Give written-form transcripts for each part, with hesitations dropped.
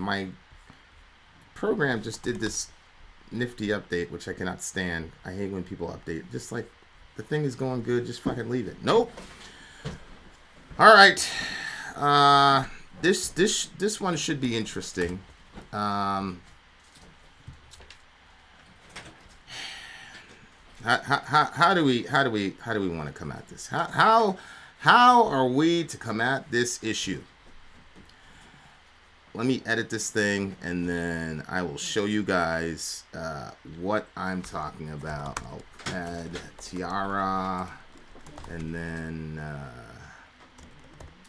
my program just did this nifty update, which I cannot stand. I hate when people update. Just like the thing is going good, just fucking leave it. Nope. All right. This one should be interesting. How do we want to come at this? How are we to come at this issue? Let me edit this thing, and then I will show you guys what I'm talking about. I'll add Tiara, and then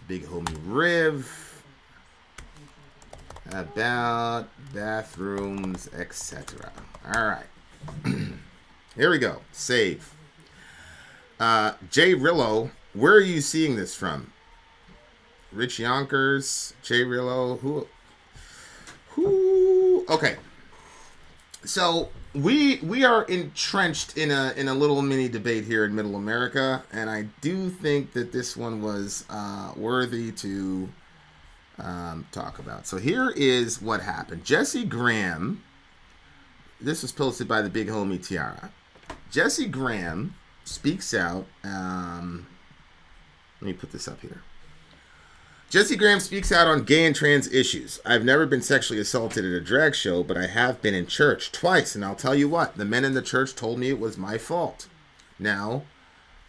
Big Homie Riv, about bathrooms, etc. All right. Here we go. Save. Jay Rillo, where are you seeing this from? Rich Yonkers, Jay Rillo, who? Okay. So we are entrenched in a little mini debate here in Middle America, and I do think that this one was worthy to talk about. So here is what happened. Jesse Graham. This was posted by the Big Homie Tiara. Jesse Graham speaks out. Let me put this up here. Jesse Graham speaks out on gay and trans issues. I've never been sexually assaulted at a drag show, but I have been in church twice, and I'll tell you what, the men in the church told me it was my fault. Now,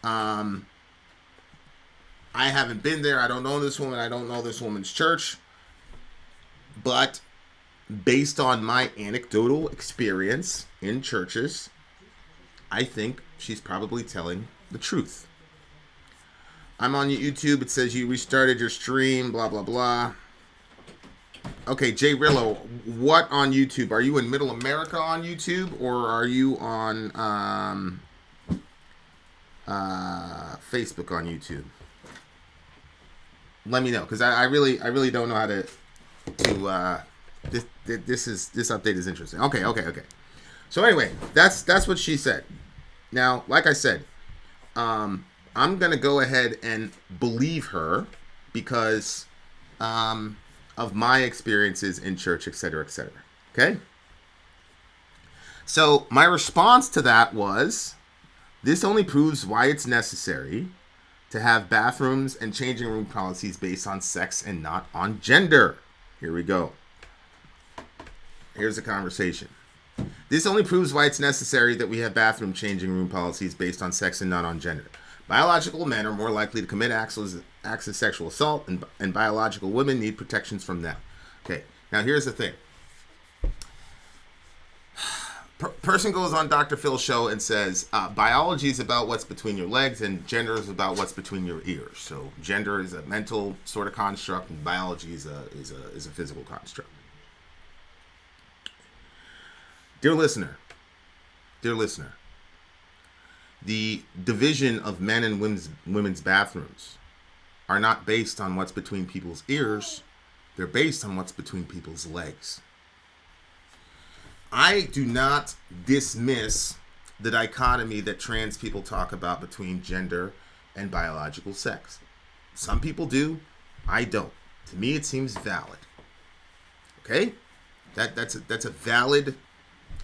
I haven't been there. I don't know this woman. I don't know this woman's church. But based on my anecdotal experience in churches, I think she's probably telling the truth. I'm on YouTube. It says you restarted your stream, blah, blah, blah. Okay, Jay Rillo, what on YouTube? Are you in Middle America on YouTube, or are you on Facebook on YouTube? Let me know, because I really don't know how to this update is interesting. Okay. So anyway, that's what she said. Now, like I said, I'm going to go ahead and believe her because of my experiences in church, etc., etc. Okay? So my response to that was, this only proves why it's necessary to have bathrooms and changing room policies based on sex and not on gender. Here we go. Here's the conversation. This only proves why it's necessary that we have bathroom changing room policies based on sex and not on gender. Biological men are more likely to commit acts of sexual assault, and biological women need protections from them. Okay, now here's the thing. Person goes on Dr. Phil's show and says, biology is about what's between your legs, and gender is about what's between your ears. So gender is a mental sort of construct, and biology is a physical construct. Dear listener, the division of men and women's bathrooms are not based on what's between people's ears. They're based on what's between people's legs. I do not dismiss the dichotomy that trans people talk about between gender and biological sex. Some people do. I don't. To me, it seems valid. Okay? That's a valid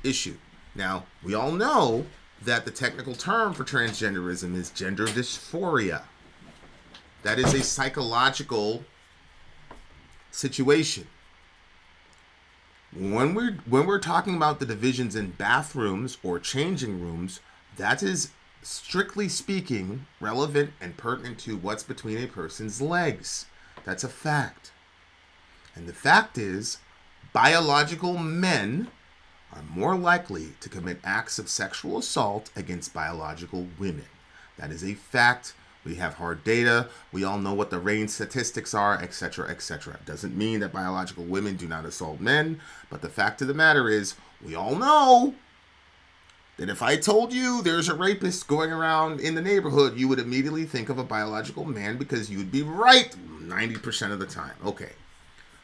issue. Now, we all know that the technical term for transgenderism is gender dysphoria. That is a psychological situation. When we're talking about the divisions in bathrooms or changing rooms, that is strictly speaking relevant and pertinent to what's between a person's legs. That's a fact. And the fact is, biological men are more likely to commit acts of sexual assault against biological women. That is a fact. We have hard data. We all know what the range statistics are, etc., etc. Doesn't mean that biological women do not assault men, but the fact of the matter is, we all know that if I told you there's a rapist going around in the neighborhood, you would immediately think of a biological man because you'd be right 90% of the time. Okay.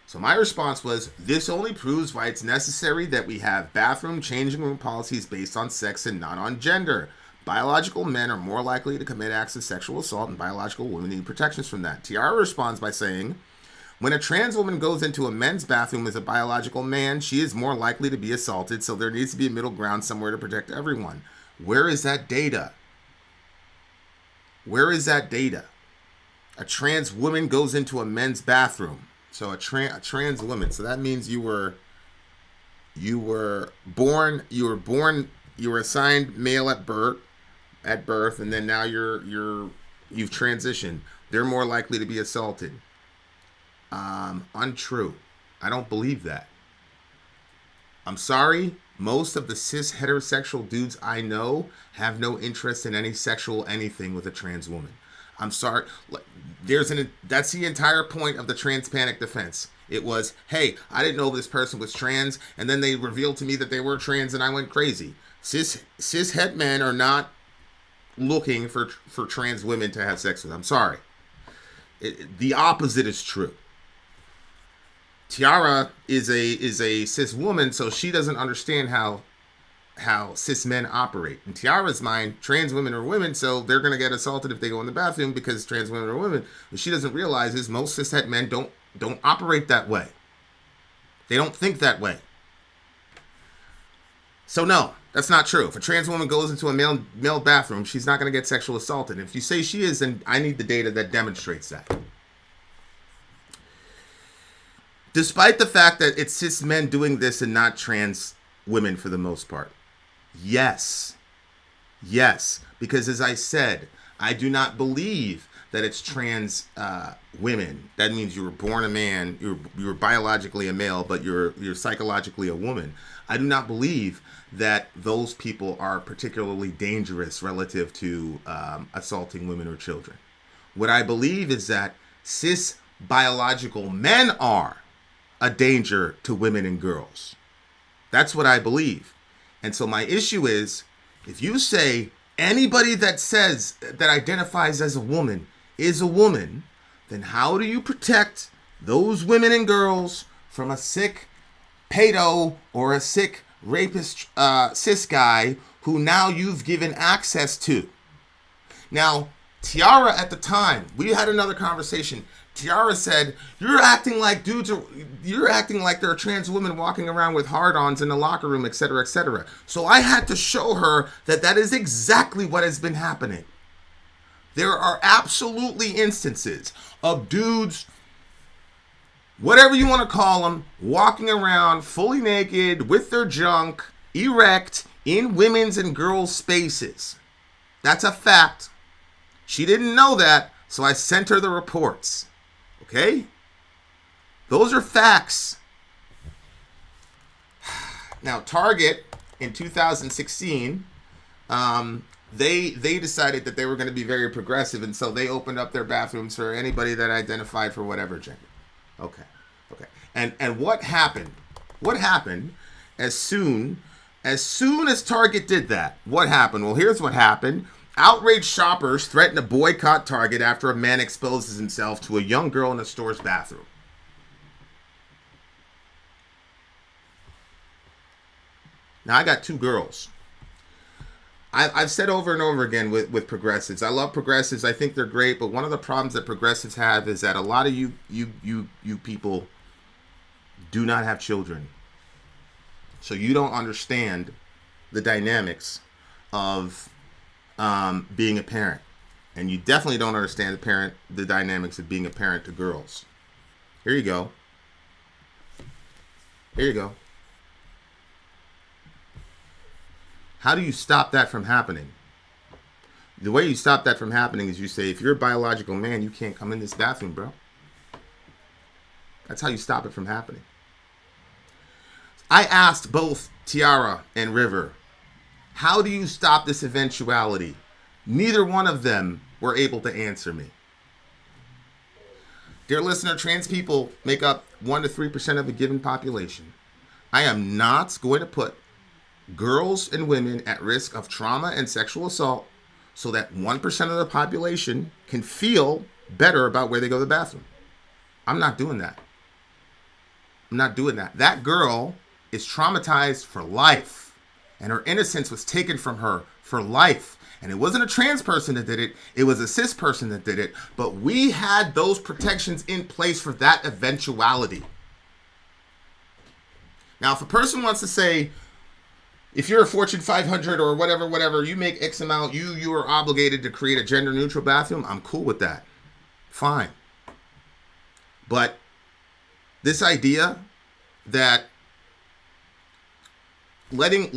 So my response was, this only proves why it's necessary that we have bathroom changing room policies based on sex and not on gender. Biological men are more likely to commit acts of sexual assault, and biological women need protections from that. Tiara responds by saying, When a trans woman goes into a men's bathroom as a biological man, she is more likely to be assaulted, so there needs to be a middle ground somewhere to protect everyone. Where is that data? Where is that data? A trans woman goes into a men's bathroom. So a trans woman. So that means you were assigned male at birth, and then now you've transitioned. They're more likely to be assaulted. Untrue. I don't believe that. I'm sorry. Most of the cis heterosexual dudes I know have no interest in any sexual anything with a trans woman. I'm sorry. That's the entire point of the trans panic defense. It was, hey, I didn't know this person was trans, and then they revealed to me that they were trans, and I went crazy. Cis het men are not looking for trans women to have sex with. I'm sorry. The opposite is true. Tiara is a cis woman, so she doesn't understand how cis men operate. In Tiara's mind, trans women are women, so they're going to get assaulted if they go in the bathroom because trans women are women. What she doesn't realize is most cis het men don't operate that way. They don't think that way. So no, that's not true. If a trans woman goes into a male bathroom, she's not going to get sexual assaulted. If you say she is, then I need the data that demonstrates that. Despite the fact that it's cis men doing this and not trans women for the most part. Yes. Because as I said, I do not believe that it's trans women. That means you were born a man, you were biologically a male, but you're psychologically a woman. I do not believe that those people are particularly dangerous relative to assaulting women or children. What I believe is that cis biological men are a danger to women and girls. That's what I believe. And so my issue is, if you say anybody that identifies as a woman is a woman, then how do you protect those women and girls from a sick pedo or a sick rapist cis guy who now you've given access to? Now, Tiara at the time, we had another conversation. Tiara said, you're acting like there are trans women walking around with hard-ons in the locker room, etc., etc. So I had to show her that is exactly what has been happening. There are absolutely instances of dudes, whatever you want to call them, walking around fully naked with their junk erect in women's and girls' spaces. That's a fact. She didn't know that, so I sent her the reports. Okay? Those are facts. Now, Target in 2016, they decided that they were going to be very progressive, and so they opened up their bathrooms for anybody that identified for whatever gender. Okay. And what happened? What happened as soon as Target did that? What happened? Well, here's what happened. Outraged shoppers threaten to boycott Target after a man exposes himself to a young girl in the store's bathroom. Now, I got two girls. I've said over and over again with progressives, I love progressives. I think they're great, but one of the problems that progressives have is that a lot of you people do not have children. So you don't understand the dynamics of being a parent. And you definitely don't understand the dynamics of being a parent to girls. Here you go. How do you stop that from happening? The way you stop that from happening is you say, if you're a biological man, you can't come in this bathroom, bro. That's how you stop it from happening. I asked both Tiara and River, how do you stop this eventuality? Neither one of them were able to answer me. Dear listener, trans people make up 1 to 3% of a given population. I am not going to put girls and women at risk of trauma and sexual assault so that 1% of the population can feel better about where they go to the bathroom. I'm not doing that. That girl is traumatized for life. and her innocence was taken from her for life. And it wasn't a trans person that did it, it was a cis person that did it. But we had those protections in place for that eventuality. Now, if a person wants to say, if you're a Fortune 500 or whatever, you make X amount, you are obligated to create a gender neutral bathroom, I'm cool with that. Fine. But this idea that letting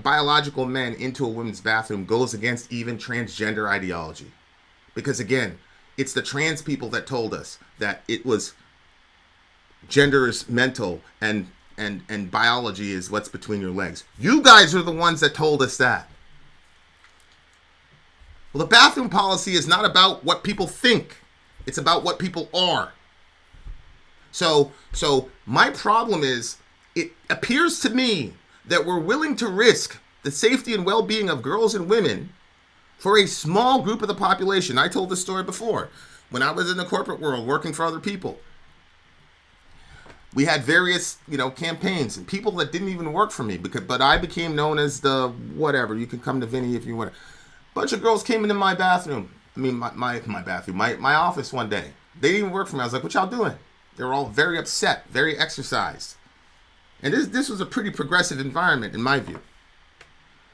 biological men into a women's bathroom goes against even transgender ideology. Because again, it's the trans people that told us that it was gender is mental and biology is what's between your legs. You guys are the ones that told us that. Well, the bathroom policy is not about what people think. It's about what people are. So my problem is, it appears to me that we're willing to risk the safety and well-being of girls and women for a small group of the population. I told this story before. When I was in the corporate world working for other people, we had various, campaigns and people that didn't even work for me, but I became known as the whatever. You can come to Vinny if you want. A bunch of girls came into my bathroom. I mean, my bathroom, my office one day. They didn't even work for me. I was like, what y'all doing? They were all very upset, very exercised. And this was a pretty progressive environment in my view.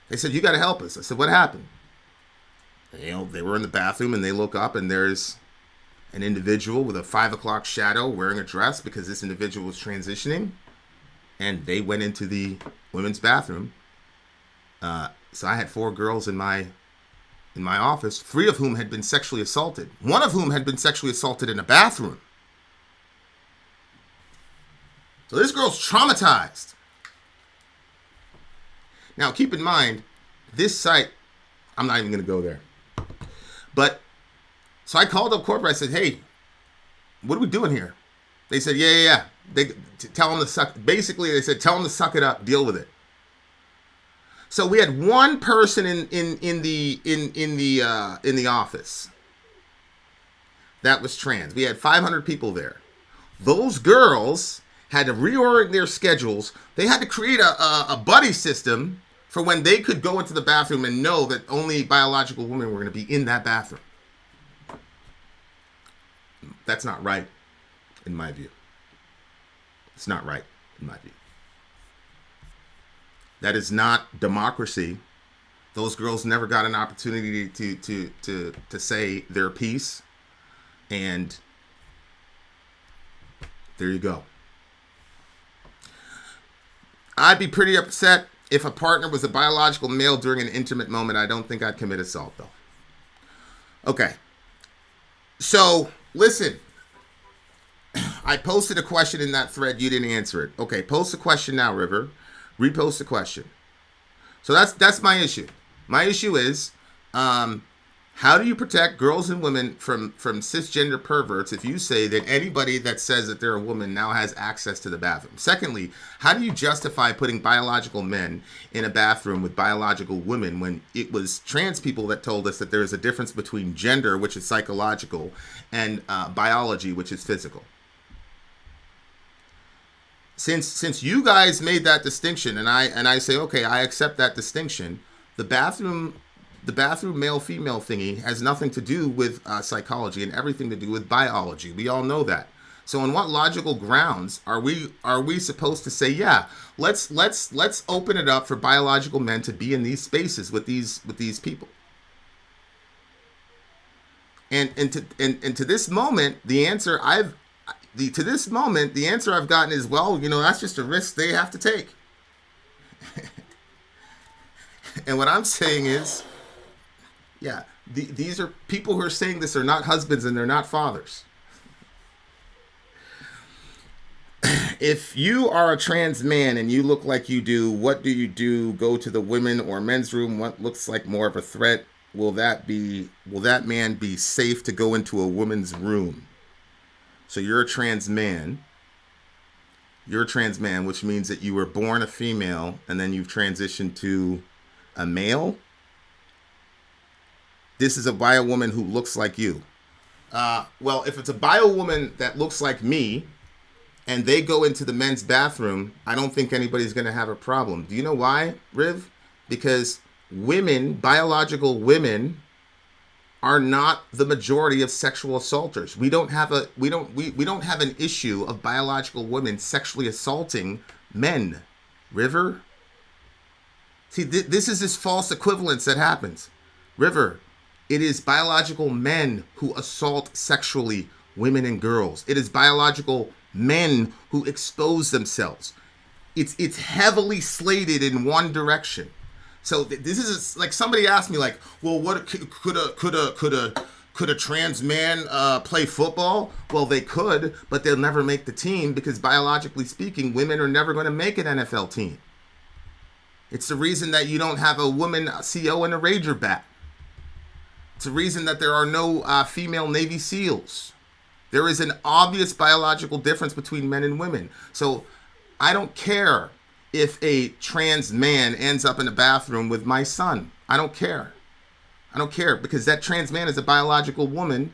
They said, you got to help us. I said, what happened? They were in the bathroom and they look up and there's an individual with a 5 o'clock shadow wearing a dress because this individual was transitioning. And they went into the women's bathroom. So I had 4 girls in my office, 3 of whom had been sexually assaulted. 1 of whom had been sexually assaulted in a bathroom. So this girl's traumatized. Now, keep in mind, this site, I'm not even going to go there. But, so I called up corporate. I said, hey, what are we doing here? They said, yeah. Tell them to suck. Basically, they said, tell them to suck it up. Deal with it. So we had 1 person in the office that was trans. We had 500 people there. Those girls had to reorient their schedules. They had to create a buddy system for when they could go into the bathroom and know that only biological women were going to be in that bathroom. That's not right, in my view. It's not right, in my view. That is not democracy. Those girls never got an opportunity to say their piece. And there you go. I'd be pretty upset if a partner was a biological male during an intimate moment. I don't think I'd commit assault, though. Okay. So, listen. I posted a question in that thread. You didn't answer it. Okay, post the question now, River. Repost the question. So that's my issue. My issue is, how do you protect girls and women from cisgender perverts if you say that anybody that says that they're a woman now has access to the bathroom? Secondly, how do you justify putting biological men in a bathroom with biological women when it was trans people that told us that there is a difference between gender, which is psychological, and biology, which is physical? Since you guys made that distinction, and I say, okay, I accept that distinction, the bathroom male-female thingy has nothing to do with psychology and everything to do with biology. We all know that. So on what logical grounds are we supposed to say, yeah, let's open it up for biological men to be in these spaces with these people? And to this moment, the answer I've gotten is, well, that's just a risk they have to take. And what I'm saying is, yeah, these are people who are saying this are not husbands and they're not fathers. If you are a trans man and you look like you do, what do you do? Go to the women or men's room? What looks like more of a threat? Will that man be safe to go into a woman's room? So you're a trans man. You're a trans man, which means that you were born a female and then you've transitioned to a male. This is a bio woman who looks like you. Well, if it's a bio woman that looks like me and they go into the men's bathroom, I don't think anybody's going to have a problem. Do you know why, Riv? Because women, biological women, are not the majority of sexual assaulters. We don't have an issue of biological women sexually assaulting men. River? See, this is this false equivalence that happens. River, it is biological men who assault sexually women and girls. It is biological men who expose themselves. It's heavily slated in one direction. So this is like somebody asked me, like, well, what could a trans man play football? Well, they could, but they'll never make the team because biologically speaking, women are never going to make an NFL team. It's the reason that you don't have a woman CO in a Razorback. It's the reason that there are no female Navy SEALs. There is an obvious biological difference between men and women. So I don't care if a trans man ends up in a bathroom with my son. I don't care. I don't care because that trans man is a biological woman.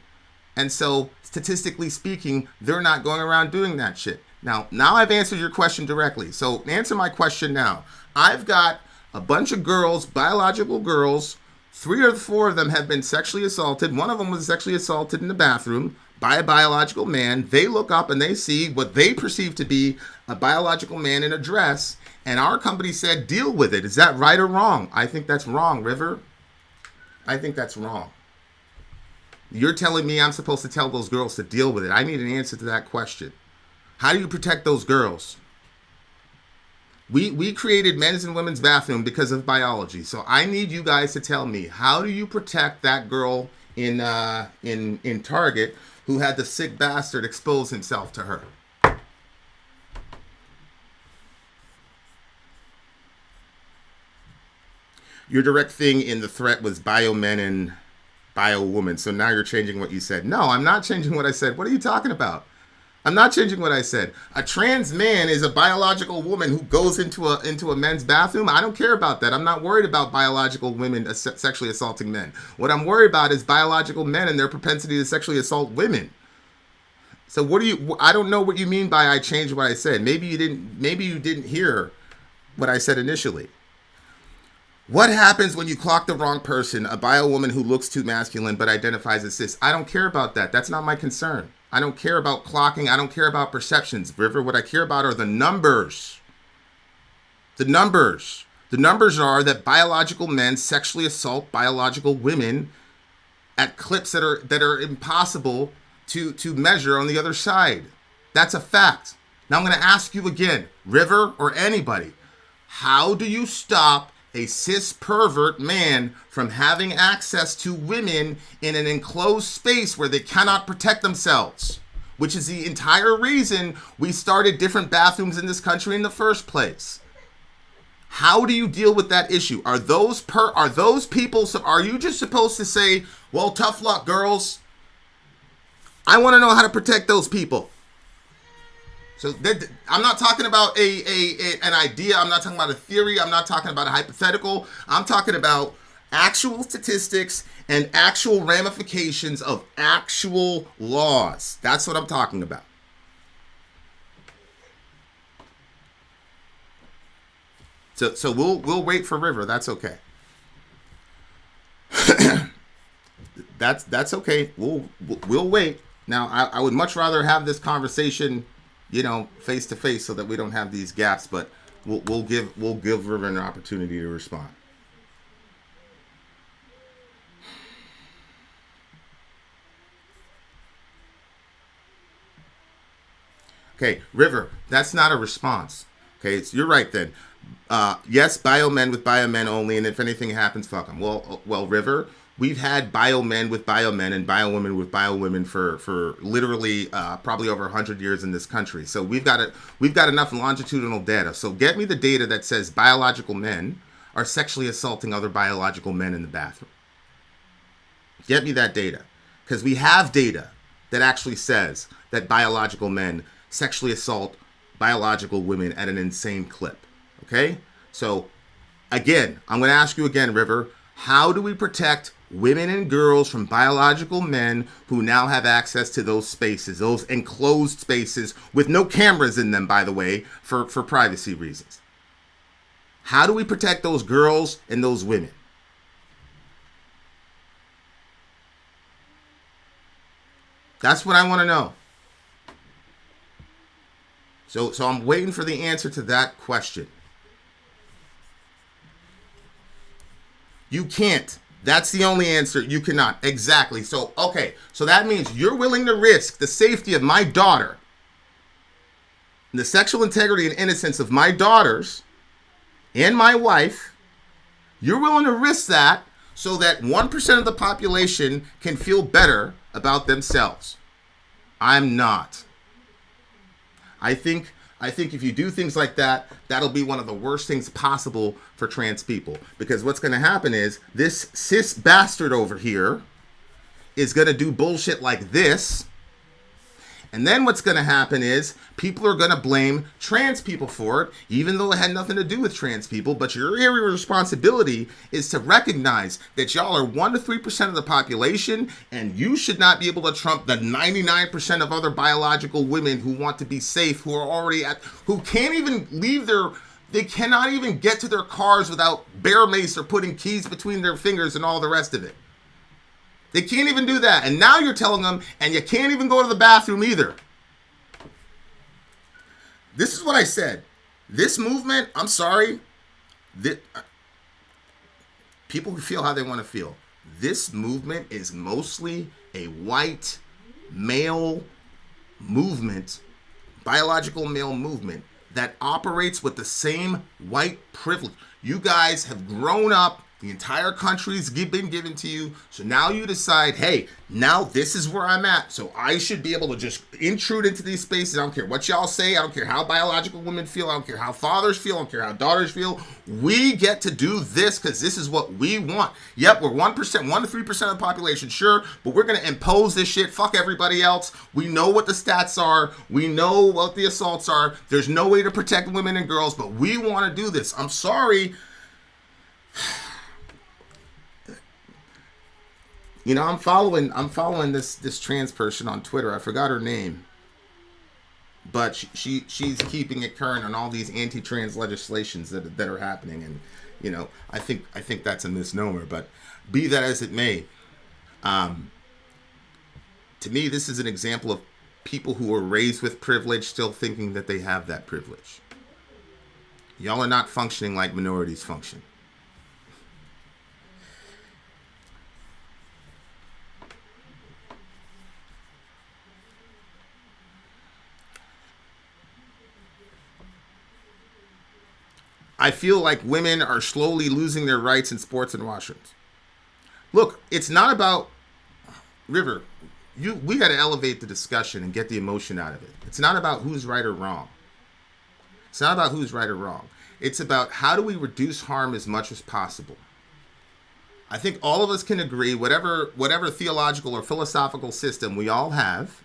And so statistically speaking, they're not going around doing that shit. Now I've answered your question directly. So answer my question now. I've got a bunch of girls, biological girls. 3 or 4 of them have been sexually assaulted. One of them was sexually assaulted in the bathroom by a biological man. They look up and they see what they perceive to be a biological man in a dress. And our company said, deal with it. Is that right or wrong? I think that's wrong, River. I think that's wrong. You're telling me I'm supposed to tell those girls to deal with it. I need an answer to that question. How do you protect those girls? We created men's and women's bathroom because of biology. So I need you guys to tell me, how do you protect that girl in Target who had the sick bastard expose himself to her? Your direct thing in the threat was bio men and bio woman. So now you're changing what you said. No, I'm not changing what I said. What are you talking about? I'm not changing what I said. A trans man is a biological woman who goes into a men's bathroom. I don't care about that. I'm not worried about biological women sexually assaulting men. What I'm worried about is biological men and their propensity to sexually assault women. So I don't know what you mean by I changed what I said. Maybe you didn't hear what I said initially. What happens when you clock the wrong person, a bio woman who looks too masculine but identifies as cis? I don't care about that. That's not my concern. I don't care about clocking. I don't care about perceptions. River, what I care about are the numbers. The numbers. The numbers are that biological men sexually assault biological women at clips that are impossible to measure on the other side. That's a fact. Now I'm going to ask you again, River or anybody, how do you stop a cis pervert man from having access to women in an enclosed space where they cannot protect themselves? Which is the entire reason we started different bathrooms in this country in the first place. How do you deal with that issue? Are you just supposed to say, well, tough luck, girls? I want to know how to protect those people. So I'm not talking about an idea. I'm not talking about a theory. I'm not talking about a hypothetical. I'm talking about actual statistics and actual ramifications of actual laws. That's what I'm talking about. So we'll wait for River. That's okay. That's okay. We'll wait. Now I would much rather have this conversation, face to face, so that we don't have these gaps. But we'll give River an opportunity to respond. Okay, River, that's not a response. Okay, you're right then. Yes, bio men with bio men only, and if anything happens, fuck them. Well, River, we've had bio men with bio men and bio women with bio women for literally probably over 100 years in this country. So we've got enough longitudinal data. So get me the data that says biological men are sexually assaulting other biological men in the bathroom. Get me that data, because we have data that actually says that biological men sexually assault biological women at an insane clip. Okay? So, again, I'm going to ask you again, River, How do we protect women and girls from biological men who now have access to those spaces, those enclosed spaces with no cameras in them, by the way, for privacy reasons? How do we protect those girls and those women? That's what I want to know. So I'm waiting for the answer to that question. You can't. That's the only answer. You cannot. Exactly. So, okay. So that means you're willing to risk the safety of my daughter, the sexual integrity and innocence of my daughters and my wife. You're willing to risk that so that 1% of the population can feel better about themselves. I'm not. I think if you do things like that, that'll be one of the worst things possible for trans people. Because what's going to happen is this cis bastard over here is going to do bullshit like this. And then what's going to happen is people are going to blame trans people for it, even though it had nothing to do with trans people. But your area of responsibility is to recognize that y'all are 1 to 3% of the population, and you should not be able to trump the 99% of other biological women who want to be safe, who are already who can't even leave they cannot even get to their cars without bear mace or putting keys between their fingers and all the rest of it. They can't even do that. And now you're telling them, and you can't even go to the bathroom either. This is what I said. This movement, I'm sorry, people can feel how they want to feel. This movement is mostly a white male movement, biological male movement that operates with the same white privilege. You guys have grown up. The entire country's been given to you. So now you decide, hey, now this is where I'm at. So I should be able to just intrude into these spaces. I don't care what y'all say. I don't care how biological women feel. I don't care how fathers feel. I don't care how daughters feel. We get to do this because this is what we want. Yep, we're 1%, 1 to 3% of the population, sure. But we're going to impose this shit. Fuck everybody else. We know what the stats are. We know what the assaults are. There's no way to protect women and girls, but we want to do this. I'm sorry. You know, I'm following this trans person on Twitter. I forgot her name, but she's keeping it current on all these anti-trans legislations that are happening, and you know, I think that's a misnomer. But be that as it may, to me, this is an example of people who are raised with privilege still thinking that they have that privilege. Y'all are not functioning like minorities function. I feel like women are slowly losing their rights in sports and washrooms. Look, it's not about River. We got to elevate the discussion and get the emotion out of it. It's not about who's right or wrong. It's not about who's right or wrong. It's about how do we reduce harm as much as possible. I think all of us can agree, whatever theological or philosophical system we all have,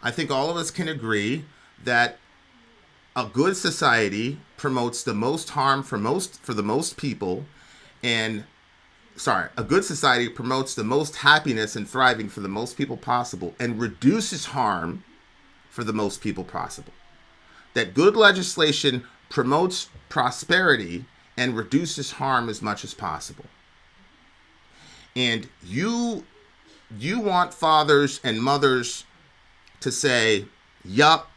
I think all of us can agree that a good society promotes the most harm for the most people, and a good society promotes the most happiness and thriving for the most people possible, and reduces harm for the most people possible. That good legislation promotes prosperity and reduces harm as much as possible. And you want fathers and mothers to say, yup,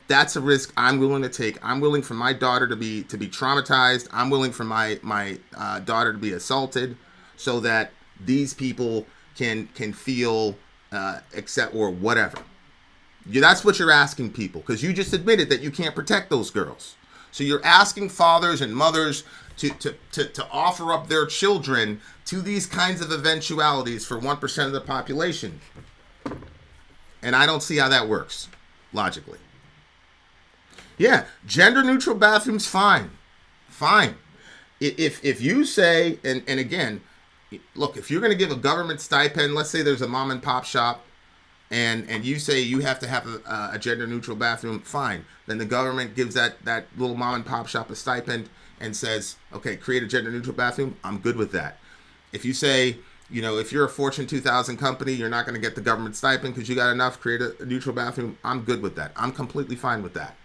that's a risk I'm willing to take. I'm willing for my daughter to be traumatized. I'm willing for my daughter to be assaulted, so that these people can feel accept or whatever. That's what you're asking people, because you just admitted that you can't protect those girls. So you're asking fathers and mothers to offer up their children to these kinds of eventualities for 1% of the population. And I don't see how that works logically. Yeah, gender neutral bathrooms, fine. If you say, and again, look, if you're going to give a government stipend, let's say there's a mom and pop shop, and you say you have to have a gender neutral bathroom, fine. Then the government gives that little mom and pop shop a stipend and says, okay, create a gender neutral bathroom. I'm good with that. If you say, if you're a Fortune 2000 company, you're not going to get the government stipend because you got enough, create a neutral bathroom. I'm good with that. I'm completely fine with that.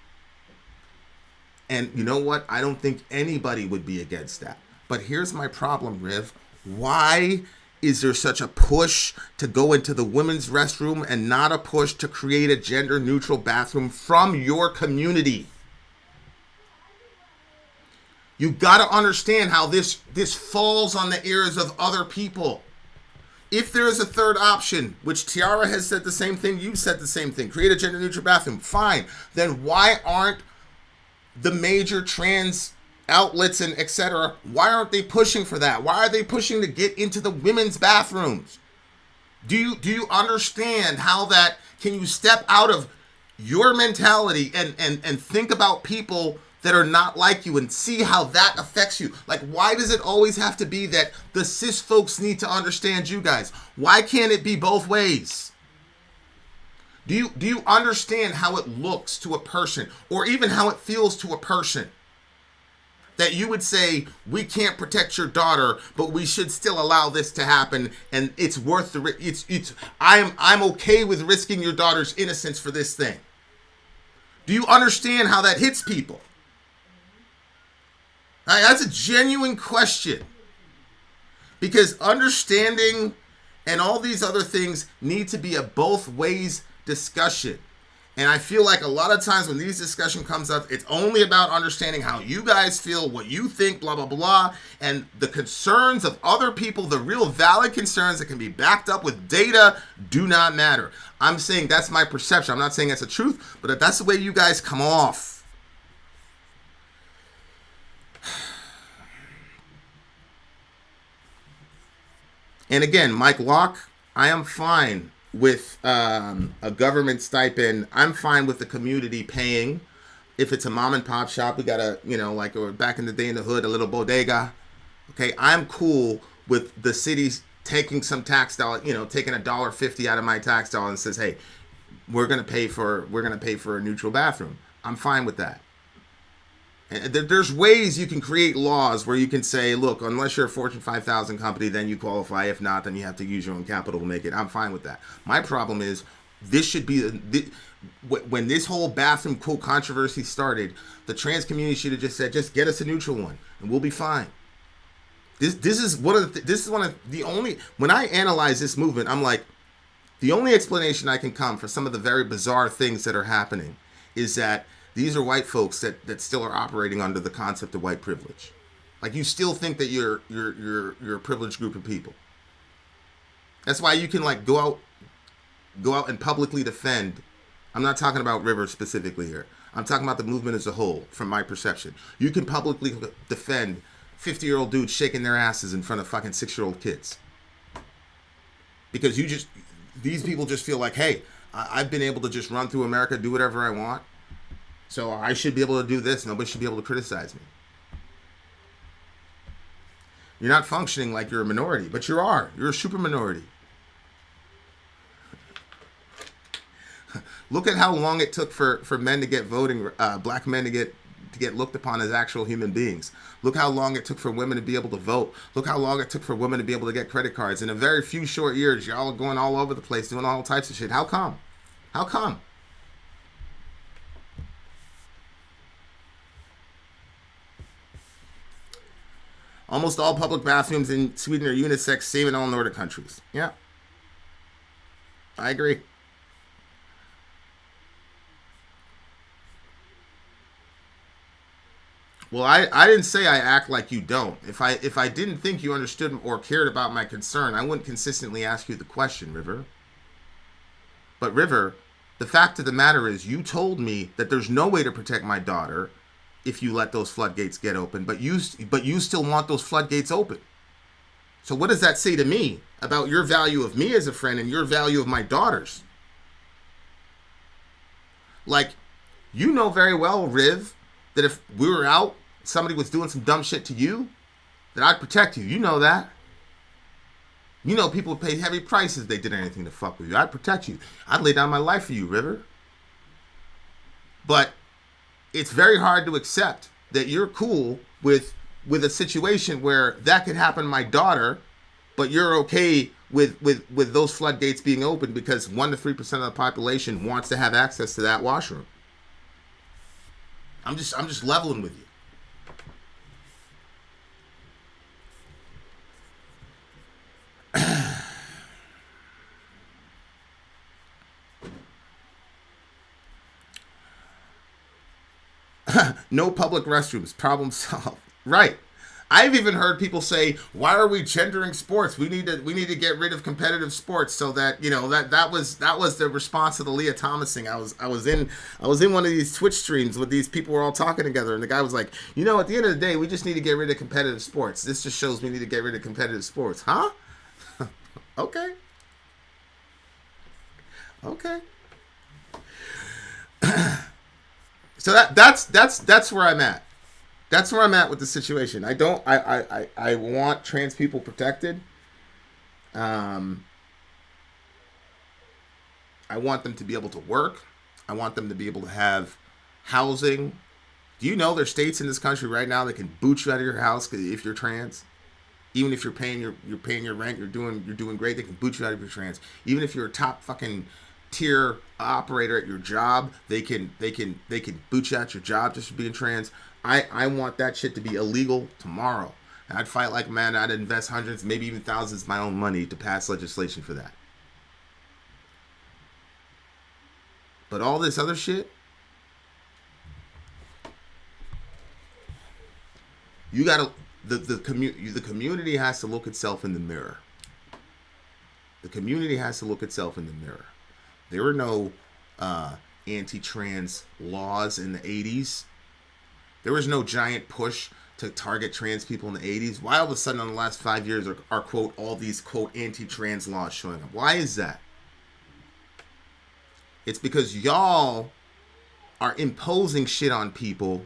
And you know what? I don't think anybody would be against that. But here's my problem, Riv. Why is there such a push to go into the women's restroom and not a push to create a gender neutral bathroom from your community? You got to understand how this falls on the ears of other people. If there is a third option, which Tiara has said the same thing, you said the same thing, create a gender neutral bathroom, fine. Then why aren't the major trans outlets and etc., why aren't they pushing for that? Why are they pushing to get into the women's bathrooms? Do you understand how that, can you step out of your mentality and think about people that are not like you and see how that affects you? Like, why does it always have to be that the cis folks need to understand you guys? Why can't it be both ways? Do you understand how it looks to a person, or even how it feels to a person, that you would say, we can't protect your daughter, but we should still allow this to happen, and it's worth the I'm okay with risking your daughter's innocence for this thing? Do you understand how that hits people? That's a genuine question, because understanding and all these other things need to be a both ways discussion. And I feel like a lot of times when these discussion comes up, it's only about understanding how you guys feel, what you think, blah, blah, blah. And the concerns of other people, the real valid concerns that can be backed up with data, do not matter. I'm saying that's my perception. I'm not saying that's the truth, but that's the way you guys come off. And again, Mike Locke, I am fine with a government stipend. I'm fine with the community paying. If it's a mom and pop shop, we got a, like back in the day in the hood, a little bodega. Okay, I'm cool with the cities taking some tax dollar, taking $1.50 out of my tax dollar and says, hey, we're gonna pay for a neutral bathroom. I'm fine with that. And there's ways you can create laws where you can say, look, unless you're a Fortune 5000 company, then you qualify. If not, then you have to use your own capital to make it. I'm fine with that. My problem is, this should be, when this whole bathroom quote controversy started, the trans community should have just said, just get us a neutral one and we'll be fine. This is one of the only, when I analyze this movement, I'm like, the only explanation I can come for some of the very bizarre things that are happening is that these are white folks that still are operating under the concept of white privilege. Like, you still think that you're a privileged group of people. That's why you can like go out and publicly defend. I'm not talking about River specifically here. I'm talking about the movement as a whole, from my perception. You can publicly defend 50-year-old dudes shaking their asses in front of fucking 6-year-old kids. Because these people just feel like, hey, I've been able to just run through America, do whatever I want. So I should be able to do this. Nobody should be able to criticize me. You're not functioning like you're a minority, but you are. You're a super minority. Look at how long it took for men to get voting, black men to get looked upon as actual human beings. Look how long it took for women to be able to vote. Look how long it took for women to be able to get credit cards. In a very few short years, y'all are going all over the place, doing all types of shit. How come? How come? Almost all public bathrooms in Sweden are unisex, same in all Nordic countries. Yeah. I agree. Well, I didn't say I act like you don't. If I didn't think you understood or cared about my concern, I wouldn't consistently ask you the question, River. But River, the fact of the matter is, you told me that there's no way to protect my daughter if you let those floodgates get open, but you still want those floodgates open. So what does that say to me about your value of me as a friend and your value of my daughters? Like, you know very well, Riv, that if we were out, somebody was doing some dumb shit to you, that I'd protect you. You know that. You know people pay heavy prices if they did anything to fuck with you. I'd protect you. I'd lay down my life for you, River. But it's very hard to accept that you're cool with a situation where that could happen to my daughter, but you're okay with those floodgates being open because 1 to 3% of the population wants to have access to that washroom. I'm just leveling with you. No public restrooms. Problem solved. Right. I've even heard people say, "Why are we gendering sports? We need to get rid of competitive sports." So that that was the response to the Leah Thomas thing. I was in one of these Twitch streams with these people were all talking together, and the guy was like, at the end of the day, we just need to get rid of competitive sports. This just shows we need to get rid of competitive sports, huh? Okay. Okay. So that's where I'm at. That's where I'm at with the situation. I want trans people protected. I want them to be able to work. I want them to be able to have housing. Do you know there's states in this country right now that can boot you out of your house if you're trans? Even if you're paying your rent, you're doing great. They can boot you out if you're trans. Even if you're a top fucking tier operator at your job, they can boot you out your job just for being trans. I want that shit to be illegal tomorrow. And I'd fight like a man. I'd invest hundreds, maybe even thousands of my own money to pass legislation for that. But all this other shit, you gotta the community has to look itself in the mirror. The community has to look itself in the mirror. There were no anti-trans laws in the 80s. There was no giant push to target trans people in the 80s. Why all of a sudden in the last 5 years are quote, all these, quote, anti-trans laws showing up? Why is that? It's because y'all are imposing shit on people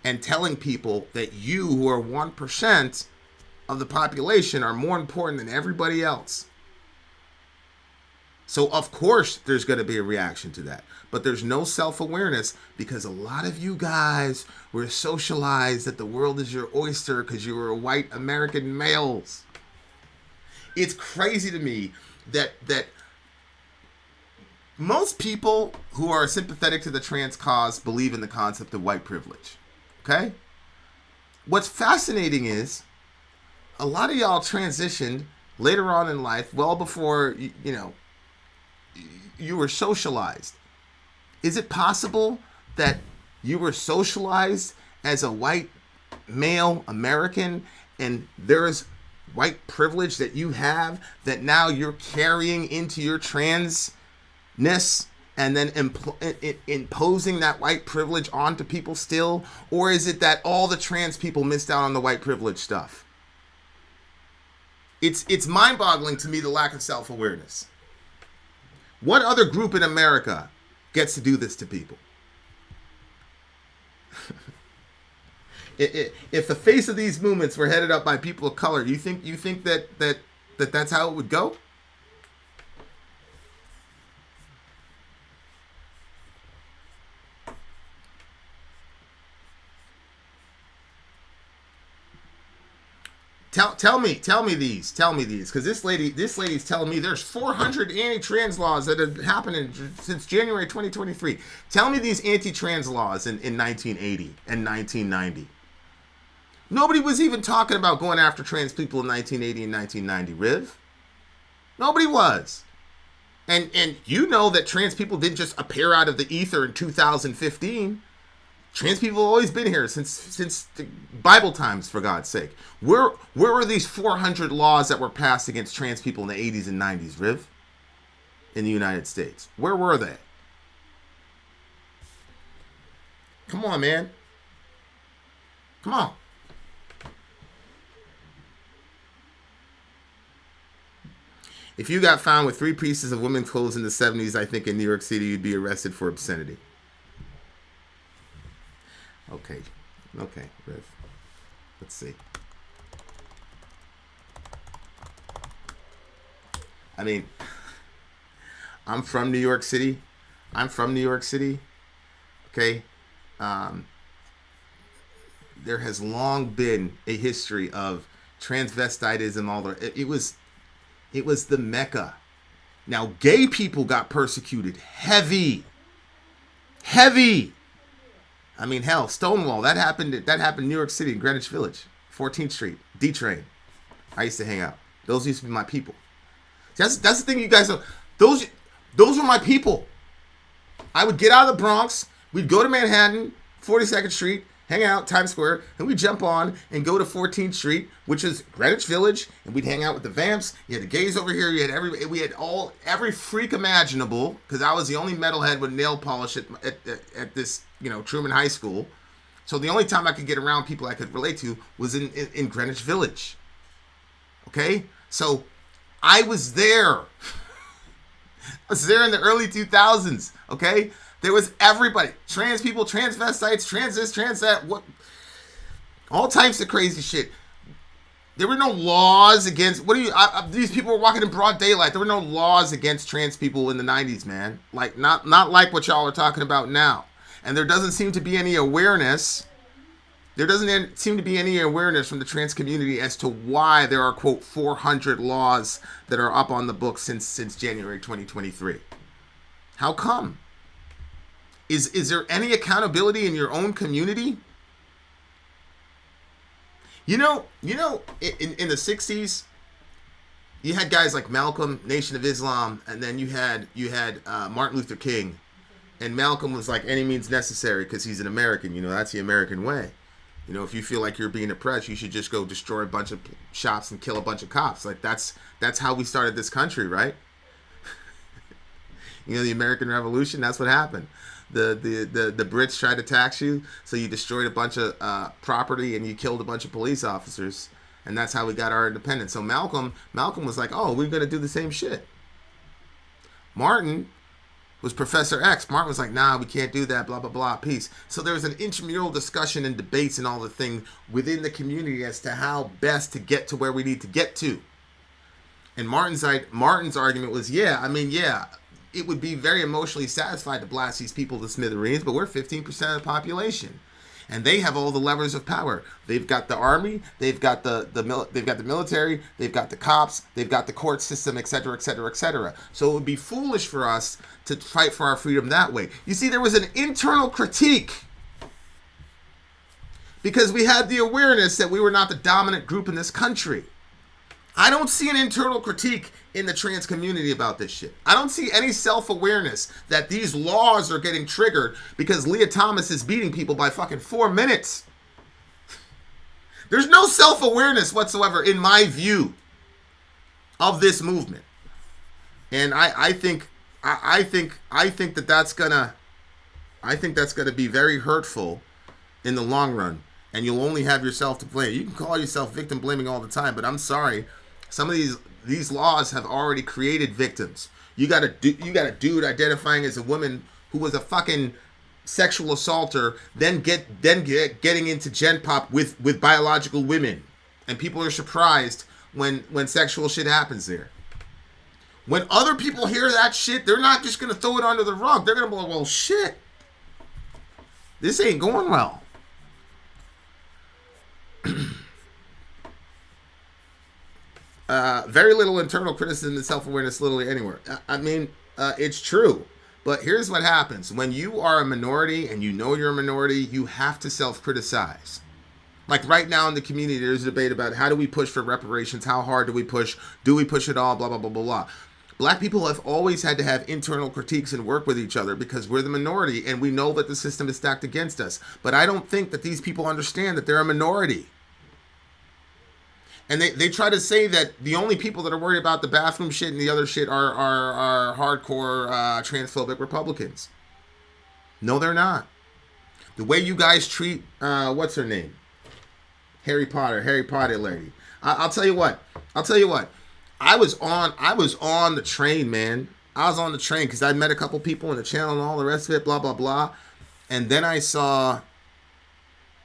and telling people that you, who are 1% of the population, are more important than everybody else. So, of course, there's going to be a reaction to that. But there's no self-awareness because a lot of you guys were socialized that the world is your oyster because you were white American males. It's crazy to me that most people who are sympathetic to the trans cause believe in the concept of white privilege. Okay? What's fascinating is a lot of y'all transitioned later on in life, well before, you were socialized. Is it possible that you were socialized as a white male American and there is white privilege that you have that now you're carrying into your transness and then imposing that white privilege onto people still? Or is it that all the trans people missed out on the white privilege stuff? It's mind-boggling to me, the lack of self-awareness. What other group in America gets to do this to people? If the face of these movements were headed up by people of color, you think that that's how it would go? Tell me these, because this lady's telling me there's 400 anti-trans laws that have happened since January 2023. Tell me these anti-trans laws in 1980 and 1990. Nobody was even talking about going after trans people in 1980 and 1990, Riv. Nobody was. And you know that trans people didn't just appear out of the ether in 2015. Trans people have always been here since the Bible times, for God's sake. Where were these 400 laws that were passed against trans people in the 80s and 90s, Riv? In the United States. Where were they? Come on, man. Come on. If you got found with 3 pieces of women's clothes in the 70s, I think in New York City, you'd be arrested for obscenity. Okay, Riv. Let's see. I mean, I'm from New York City. Okay? There has long been a history of transvestitism, all the it was the Mecca. Now, gay people got persecuted heavy. I mean, hell, Stonewall, that happened in New York City, in Greenwich Village, 14th Street, D-Train. I used to hang out. Those used to be my people. That's the thing, you guys. Those were my people. I would get out of the Bronx. We'd go to Manhattan, 42nd Street, hang out, Times Square, and we'd jump on and go to 14th Street, which is Greenwich Village, and we'd hang out with the Vamps. You had the gays over here. You had we had every freak imaginable, because I was the only metalhead with nail polish at this, Truman High School. So the only time I could get around people I could relate to was in Greenwich Village. Okay? So I was there. I was there in the early 2000s. Okay? There was everybody. Trans people, transvestites, trans this, trans that. What? All types of crazy shit. There were no laws against... these people were walking in broad daylight. There were no laws against trans people in the 90s, man. Like, not like what y'all are talking about now. And there doesn't seem to be any awareness. There doesn't seem to be any awareness from the trans community as to why there are, quote, 400 laws that are up on the books since January 2023. How come? Is there any accountability in your own community? In the 60s, you had guys like Malcolm, Nation of Islam, and then you had Martin Luther King. And Malcolm was like, any means necessary, because he's an American. That's the American way. If you feel like you're being oppressed, you should just go destroy a bunch of shops and kill a bunch of cops. Like, that's how we started this country, right? The American Revolution, that's what happened. The Brits tried to tax you, so you destroyed a bunch of property and you killed a bunch of police officers, and that's how we got our independence. So Malcolm was like, oh, we're going to do the same shit. Martin was Professor X. Martin was like, nah, we can't do that, blah, blah, blah, peace. So there was an intramural discussion and debates and all the things within the community as to how best to get to where we need to get to. And Martin's argument was, it would be very emotionally satisfied to blast these people to smithereens, but we're 15% of the population. And they have all the levers of power. They've got the army, they've got the military, they've got the cops, they've got the court system, etc., etc., etc. So it would be foolish for us to fight for our freedom that way. You see, there was an internal critique because we had the awareness that we were not the dominant group in this country. I don't see an internal critique in the trans community about this shit. I don't see any self-awareness that these laws are getting triggered because Leah Thomas is beating people by fucking 4 minutes. There's no self-awareness whatsoever in my view of this movement. And I think that that's gonna be very hurtful in the long run. And you'll only have yourself to blame. You can call yourself victim blaming all the time, but I'm sorry. Some of these laws have already created victims. You got a dude identifying as a woman who was a fucking sexual assaulter, then getting into gen pop with biological women, and people are surprised when sexual shit happens there. When other people hear that shit, they're not just gonna throw it under the rug. They're gonna be like, well, shit, this ain't going well. Very little internal criticism and self-awareness literally anywhere. It's true. But here's what happens. When you are a minority and you know you're a minority, you have to self-criticize. Like right now in the community, there's a debate about how do we push for reparations? How hard do we push? Do we push it all? Blah, blah, blah, blah, blah. Black people have always had to have internal critiques and work with each other because we're the minority and we know that the system is stacked against us. But I don't think that these people understand that they're a minority. And they try to say that the only people that are worried about the bathroom shit and the other shit are hardcore transphobic Republicans. No, they're not. The way you guys treat, what's her name? Harry Potter lady. I'll tell you what. I was on the train, man. I was on the train because I met a couple people in the channel and all the rest of it, blah, blah, blah. And then I saw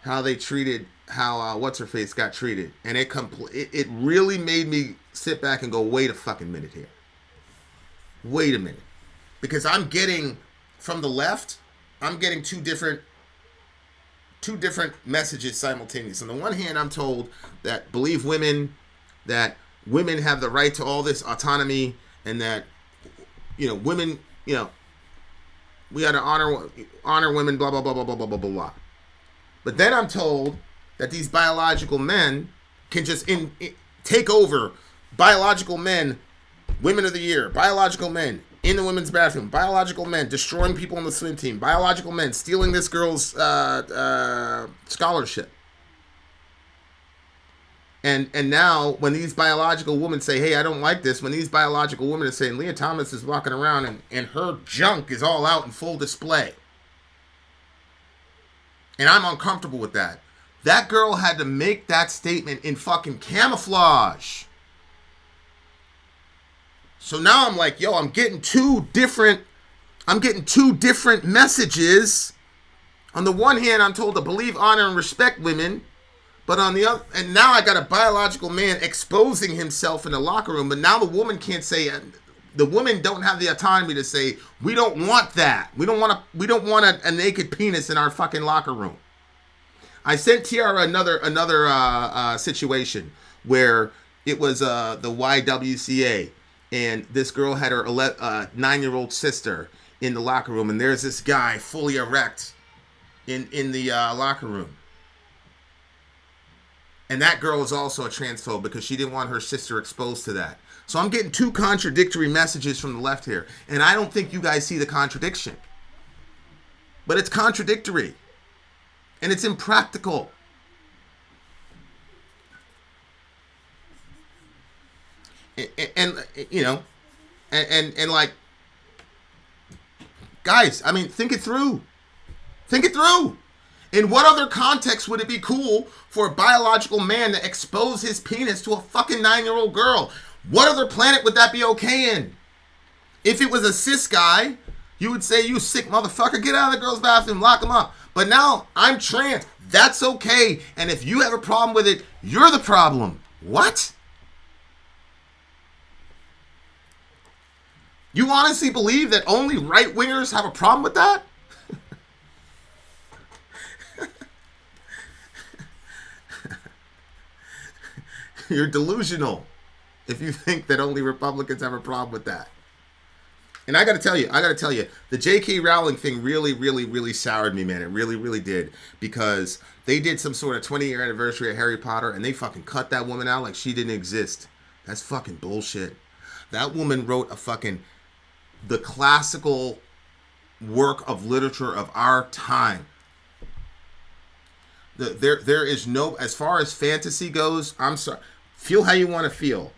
how they treated... how what's-her-face got treated. And it really made me sit back and go, wait a fucking minute here. Wait a minute. Because I'm getting, from the left, I'm getting two different two different messages simultaneously. On the one hand, I'm told that believe women, that women have the right to all this autonomy, and that, women, we got to honor women, blah, blah, blah, blah, blah, blah, blah, blah. But then I'm told that these biological men can just take over. Biological men, women of the year, biological men in the women's bathroom, biological men destroying people on the swim team, biological men stealing this girl's scholarship. And now when these biological women say, hey, I don't like this, when these biological women are saying Leah Thomas is walking around and her junk is all out in full display, and I'm uncomfortable with that. That girl had to make that statement in fucking camouflage. So now I'm like, yo, I'm getting two different messages. On the one hand, I'm told to believe, honor, and respect women. But on the other, and now I got a biological man exposing himself in the locker room. But now the woman can't say, the women don't have the autonomy to say, we don't want that. We don't want a naked penis in our fucking locker room. I sent Tiara another situation where it was the YWCA. And this girl had her 9-year-old sister in the locker room. And there's this guy fully erect in the locker room. And that girl is also a transphobe because she didn't want her sister exposed to that. So I'm getting two contradictory messages from the left here. And I don't think you guys see the contradiction. But it's contradictory. And it's impractical. And like, guys, I mean, think it through. Think it through. In what other context would it be cool for a biological man to expose his penis to a fucking 9-year-old girl? What other planet would that be okay in? If it was a cis guy, you would say, you sick motherfucker, get out of the girl's bathroom, lock him up. But now I'm trans. That's okay. And if you have a problem with it, you're the problem. What? You honestly believe that only right-wingers have a problem with that? You're delusional if you think that only Republicans have a problem with that. And I gotta tell you, the J.K. Rowling thing really, really, really soured me, man. It really, really did. Because they did some sort of 20-year anniversary of Harry Potter, and they fucking cut that woman out like she didn't exist. That's fucking bullshit. That woman wrote the classical work of literature of our time. There is no, as far as fantasy goes, I'm sorry, feel how you want to feel.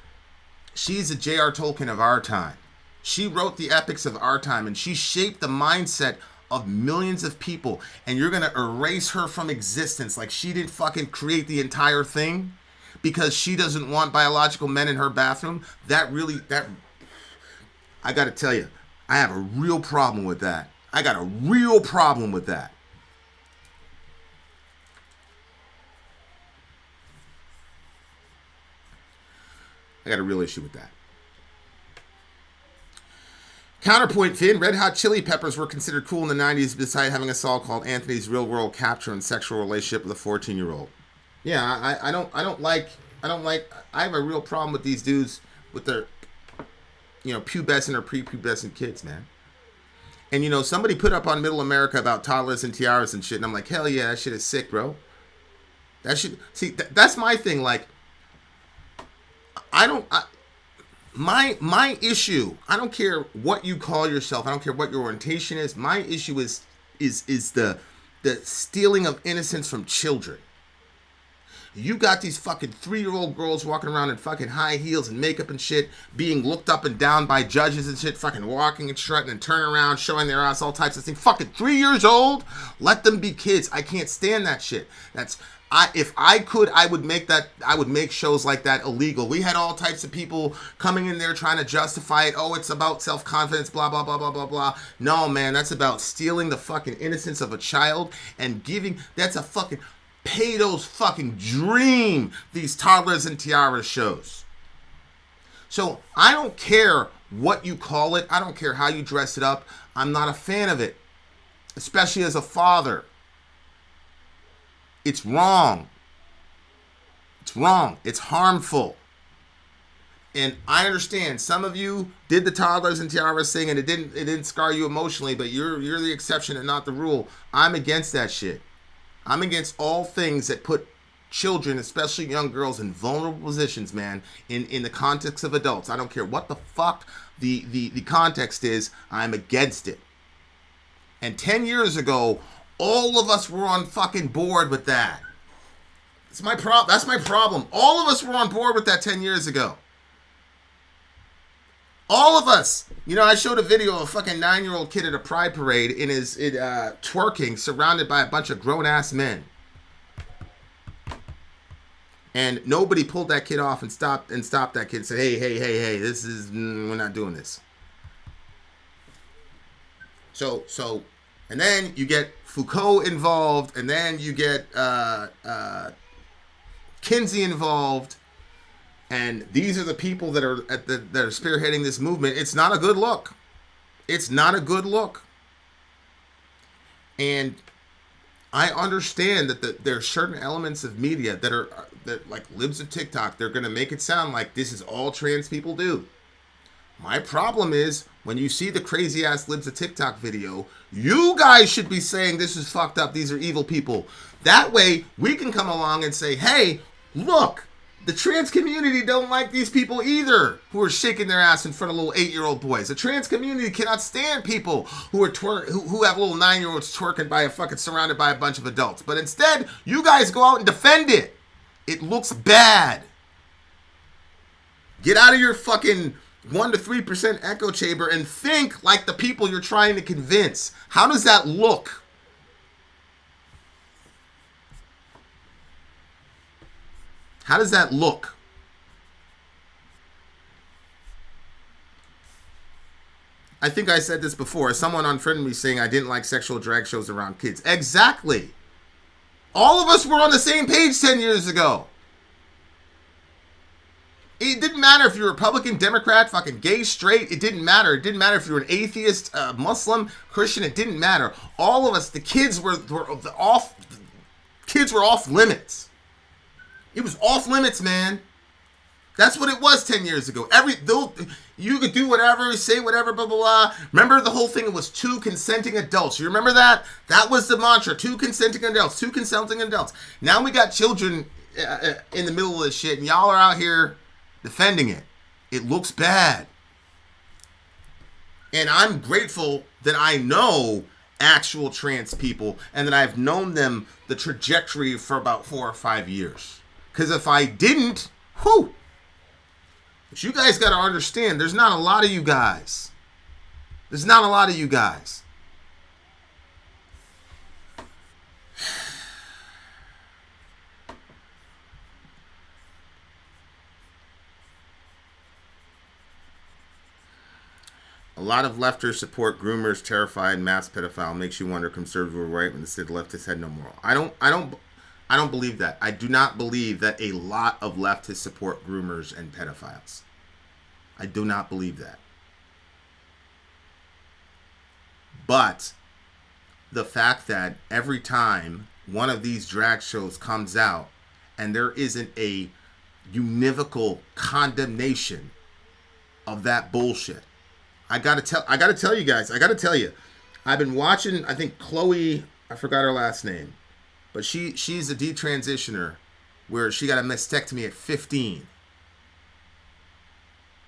She's a J.R. Tolkien of our time. She wrote the epics of our time, and she shaped the mindset of millions of people, and you're going to erase her from existence like she didn't fucking create the entire thing because she doesn't want biological men in her bathroom? I got to tell you, I have a real problem with that. I got a real problem with that. I got a real issue with that. Counterpoint, Vin, Red Hot Chili Peppers were considered cool in the 90s besides having a song called Anthony's Real World Capture and sexual relationship with a 14-year-old. Yeah, I have a real problem with these dudes with their, pubescent or prepubescent kids, man. And, somebody put up on Middle America about toddlers and tiaras and shit, and I'm like, hell yeah, that shit is sick, bro. That's my thing, like, my issue, I don't care what you call yourself, I don't care what your orientation is, my issue is the stealing of innocence from children. You got these fucking 3-year-old girls walking around in fucking high heels and makeup and shit, being looked up and down by judges and shit, fucking walking and strutting and turning around, showing their ass, all types of things. Fucking 3 years old? Let them be kids. I can't stand that shit. If I could, I would make shows like that illegal. We had all types of people coming in there trying to justify it. Oh, it's about self-confidence, blah, blah, blah, blah, blah, blah. No, man, that's about stealing the fucking innocence of a child and that's a fucking pedo's fucking dream, these toddlers and tiaras shows. So I don't care what you call it. I don't care how you dress it up. I'm not a fan of it, especially as a father. It's wrong. It's wrong. It's harmful. And I understand some of you did the toddlers and tiaras thing and it didn't scar you emotionally, but you're the exception and not the rule. I'm against that shit. I'm against all things that put children, especially young girls, in vulnerable positions, man, in the context of adults. I don't care what the fuck the context is, I'm against it. And 10 years ago, all of us were on fucking board with that. That's my problem. All of us were on board with that 10 years ago. All of us. You know, I showed a video of a fucking 9-year-old kid at a pride parade in his twerking, surrounded by a bunch of grown-ass men. And nobody pulled that kid off and stopped that kid and said, hey, we're not doing this. So, and then you get Foucault involved, and then you get Kinsey involved, and these are the people that are that are spearheading this movement. It's not a good look. It's not a good look. And I understand that there are certain elements of media that like libs of TikTok, they're going to make it sound like this is all trans people do. My problem is when you see the crazy ass libs of TikTok video, you guys should be saying this is fucked up. These are evil people. That way we can come along and say, hey, look, the trans community don't like these people either who are shaking their ass in front of little 8-year-old boys. The trans community cannot stand people who are who have little 9-year-olds twerking surrounded by a bunch of adults. But instead, you guys go out and defend it. It looks bad. Get out of your fucking 1 to 3% echo chamber and think like the people you're trying to convince. How does that look? How does that look? I think I said this before. Someone unfriended me saying I didn't like sexual drag shows around kids. Exactly. All of us were on the same page 10 years ago. It didn't matter if you're Republican, Democrat, fucking gay, straight. It didn't matter. It didn't matter if you were an atheist, Muslim, Christian. It didn't matter. All of us, the kids were off. Kids were off limits. It was off limits, man. That's what it was 10 years ago. You could do whatever, say whatever, blah, blah, blah. Remember the whole thing? It was 2 consenting adults. You remember that? That was the mantra. 2 consenting adults. 2 consenting adults. Now we got children in the middle of this shit, and y'all are out here defending it. It looks bad. And I'm grateful that I know actual trans people and that I've known them, the trajectory, for about 4 or 5 years. Because if I didn't, but you guys got to understand, there's not a lot of you guys. There's not a lot of you guys. A lot of lefters support groomers, terrified, mass pedophile. Makes you wonder, conservative or right, when the state leftists had no moral. I don't believe that. I do not believe that a lot of leftists support groomers and pedophiles. I do not believe that. But the fact that every time one of these drag shows comes out and there isn't a univocal condemnation of that bullshit, I gotta tell you guys, I've been watching, I think Chloe, I forgot her last name, but she's a detransitioner where she got a mastectomy at 15.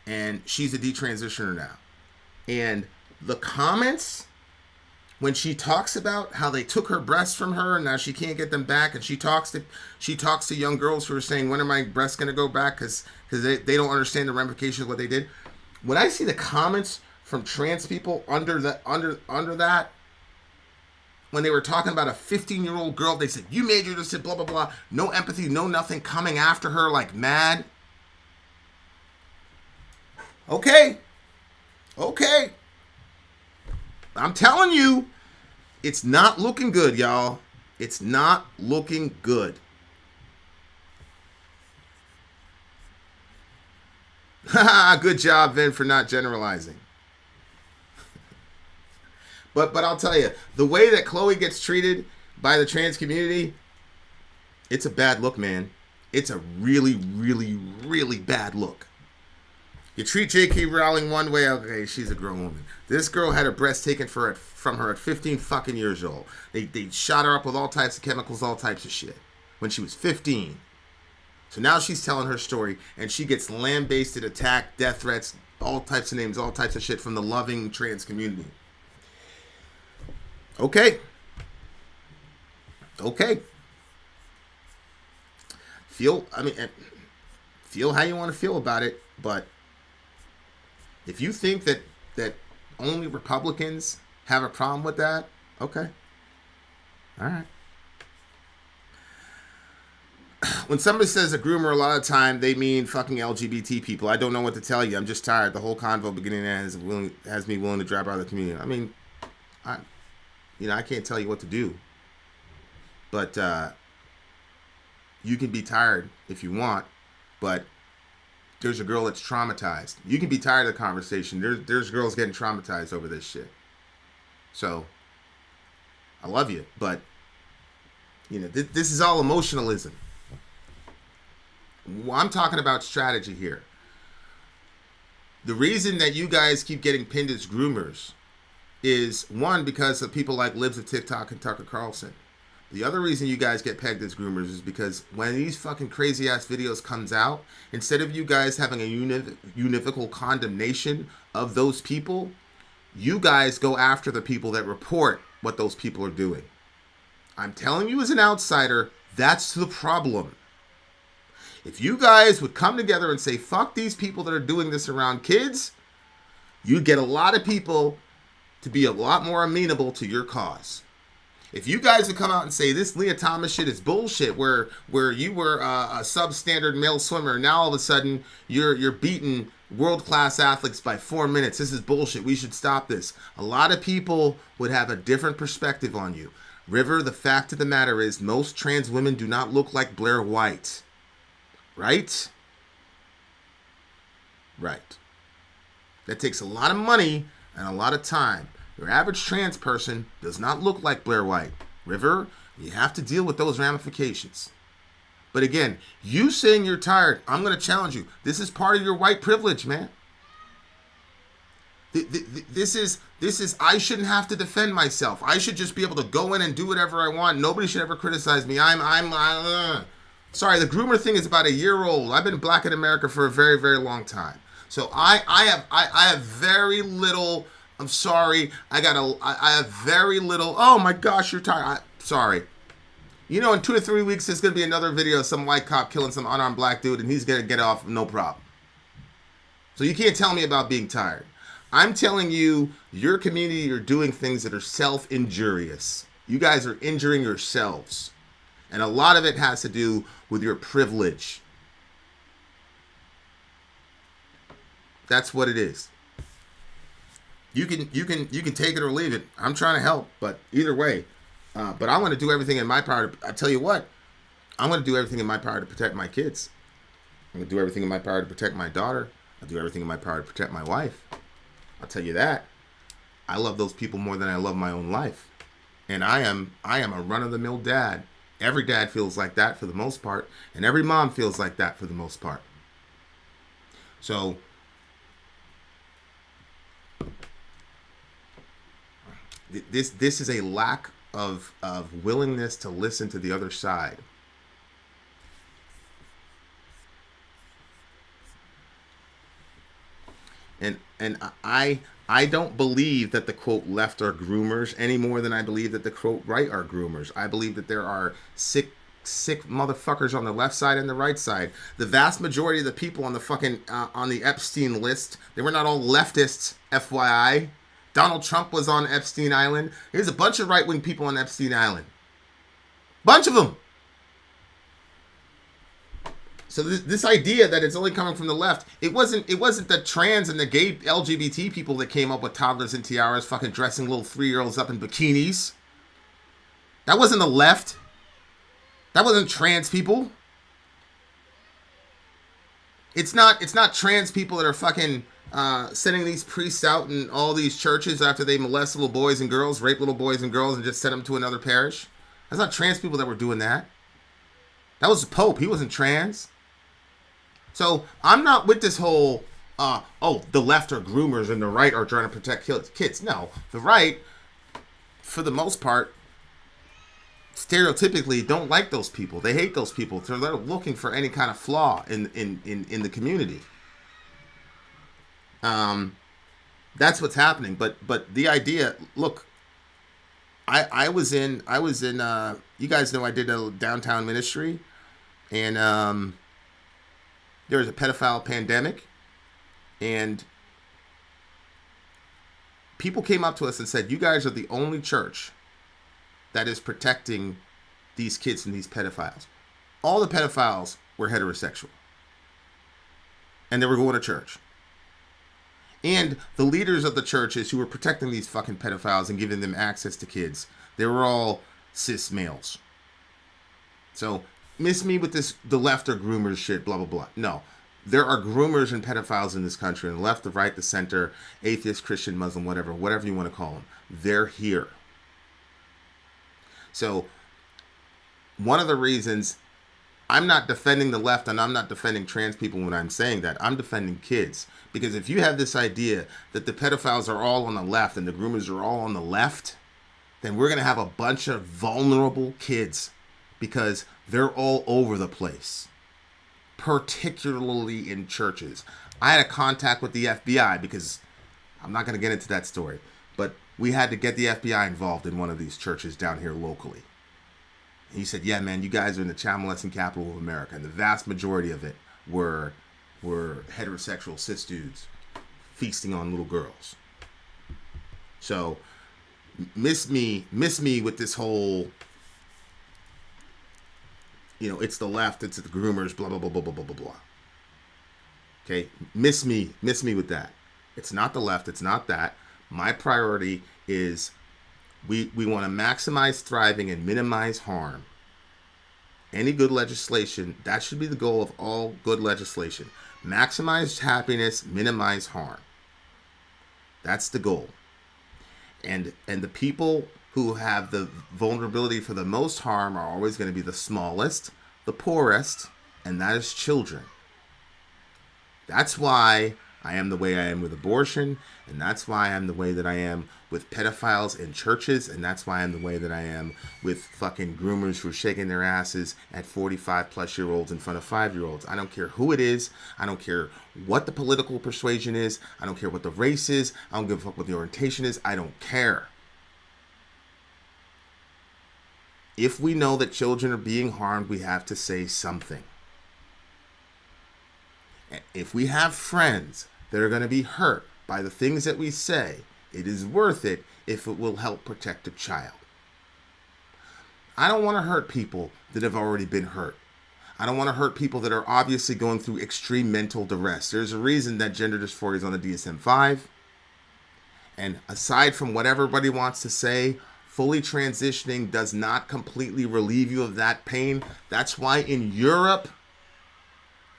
And she's a detransitioner now. And the comments, when she talks about how they took her breasts from her and now she can't get them back, and she talks to young girls who are saying, when are my breasts going to go back? Because they don't understand the ramifications of what they did. When I see the comments from trans people under that, when they were talking about a 15-year-old girl, they said, you made her to sit, blah, blah, blah. No empathy, no nothing, coming after her like mad. Okay. I'm telling you, it's not looking good, y'all. It's not looking good. Good job, Vin, for not generalizing. But I'll tell you, the way that Chloe gets treated by the trans community, It's a bad look, man. It's a really, really, really bad look. You treat J.K. Rowling one way, okay, she's a grown woman. This girl had her breast taken from her at 15 fucking years old. They shot her up with all types of chemicals, all types of shit when she was 15. So now she's telling her story, and she gets lambasted, attacked, death threats, all types of names, all types of shit from the loving trans community. Okay. Feel how you want to feel about it, but if you think that only Republicans have a problem with that, okay. All right. When somebody says a groomer, a lot of time they mean fucking LGBT people. I don't know what to tell you. I'm just tired. The whole convo beginning has me willing to drop out of the community. I mean, I can't tell you what to do, but you can be tired if you want. But there's a girl that's traumatized. You can be tired of the conversation. There's girls getting traumatized over this shit. So I love you, but this is all emotionalism. I'm talking about strategy here. The reason that you guys keep getting pinned as groomers is, one, because of people like Libs of TikTok and Tucker Carlson. The other reason you guys get pegged as groomers is because when these fucking crazy ass videos comes out, instead of you guys having a univocal condemnation of those people, you guys go after the people that report what those people are doing. I'm telling you as an outsider, that's the problem. If you guys would come together and say, fuck these people that are doing this around kids, you'd get a lot of people to be a lot more amenable to your cause. If you guys would come out and say, this Leah Thomas shit is bullshit, where you were a substandard male swimmer, now all of a sudden you're beating world-class athletes by 4 minutes. This is bullshit. We should stop this. A lot of people would have a different perspective on you. River, the fact of the matter is most trans women do not look like Blair White. Right? Right. That takes a lot of money and a lot of time. Your average trans person does not look like Blair White. River, you have to deal with those ramifications. But again, you saying you're tired, I'm going to challenge you. This is part of your white privilege, man. This is, I shouldn't have to defend myself. I should just be able to go in and do whatever I want. Nobody should ever criticize me. Sorry, the groomer thing is about a year old. I've been black in America for a very, very long time. So I have very little. I'm sorry. I have very little. Oh my gosh, you're tired. Sorry. In 2 to 3 weeks, there's gonna be another video of some white cop killing some unarmed black dude, and he's gonna get off no problem. So you can't tell me about being tired. I'm telling you, your community are doing things that are self-injurious. You guys are injuring yourselves. And a lot of it has to do with your privilege. That's what it is. You can take it or leave it. I'm trying to help, but either way. But I want to do everything in my power. I tell you what, I'm going to do everything in my power to protect my kids. I'm going to do everything in my power to protect my daughter. I'll do everything in my power to protect my wife. I'll tell you that. I love those people more than I love my own life. And I am a run-of-the-mill dad. Every dad feels like that for the most part, and every mom feels like that for the most part. So this is a lack of willingness to listen to the other side. And I don't believe that the quote left are groomers any more than I believe that the quote right are groomers. I believe that there are sick motherfuckers on the left side and the right side. The vast majority of the people on the fucking on the Epstein list, they were not all leftists, FYI. Donald Trump was on Epstein Island. There's a bunch of right-wing people on Epstein Island. Bunch of them. So this idea that it's only coming from the left, it wasn't the trans and the gay LGBT people that came up with toddlers and tiaras fucking dressing little 3-year-olds up in bikinis. That wasn't the left. That wasn't trans people. It's not trans people that are fucking sending these priests out in all these churches after they molest little boys and girls, rape little boys and girls, and just send them to another parish. That's not trans people that were doing that. That was the Pope. He wasn't trans. So I'm not with this whole, the left are groomers and the right are trying to protect kids. No, the right, for the most part, stereotypically don't like those people. They hate those people. So they're looking for any kind of flaw in the community. That's what's happening. But the idea, look, I was in you guys know I did a downtown ministry, and there was a pedophile pandemic, and people came up to us and said, you guys are the only church that is protecting these kids from these pedophiles. All the pedophiles were heterosexual, and they were going to church. And the leaders of the churches who were protecting these fucking pedophiles and giving them access to kids, they were all cis males. So, miss me with this, the left are groomers shit, blah, blah, blah. No. There are groomers and pedophiles in this country, and the left, the right, the center, atheist, Christian, Muslim, whatever you want to call them. They're here. So, one of the reasons I'm not defending the left and I'm not defending trans people when I'm saying that, I'm defending kids. Because if you have this idea that the pedophiles are all on the left and the groomers are all on the left, then we're going to have a bunch of vulnerable kids because they're all over the place, particularly in churches. I had a contact with the FBI because I'm not going to get into that story, but we had to get the FBI involved in one of these churches down here locally. And he said, yeah, man, you guys are in the child molesting capital of America. And the vast majority of it were heterosexual cis dudes feasting on little girls. So miss me with this whole, it's the left, it's the groomers, blah, blah, blah, blah, blah, blah, blah, blah. Okay, miss me with that. It's not the left, it's not that. My priority is we want to maximize thriving and minimize harm. Any good legislation, that should be the goal of all good legislation. Maximize happiness, minimize harm. That's the goal. And the people who have the vulnerability for the most harm are always going to be the smallest, the poorest, and that is children. That's why I am the way I am with abortion, and that's why I'm the way that I am with pedophiles in churches, and that's why I'm the way that I am with fucking groomers who are shaking their asses at 45-plus-year-olds in front of 5-year-olds. I don't care who it is. I don't care what the political persuasion is. I don't care what the race is. I don't give a fuck what the orientation is. I don't care. If we know that children are being harmed, we have to say something. If we have friends that are going to be hurt by the things that we say, it is worth it if it will help protect a child. I don't want to hurt people that have already been hurt. I don't want to hurt people that are obviously going through extreme mental duress. There's a reason that gender dysphoria is on the DSM-5. And aside from what everybody wants to say, fully transitioning does not completely relieve you of that pain. That's why in Europe,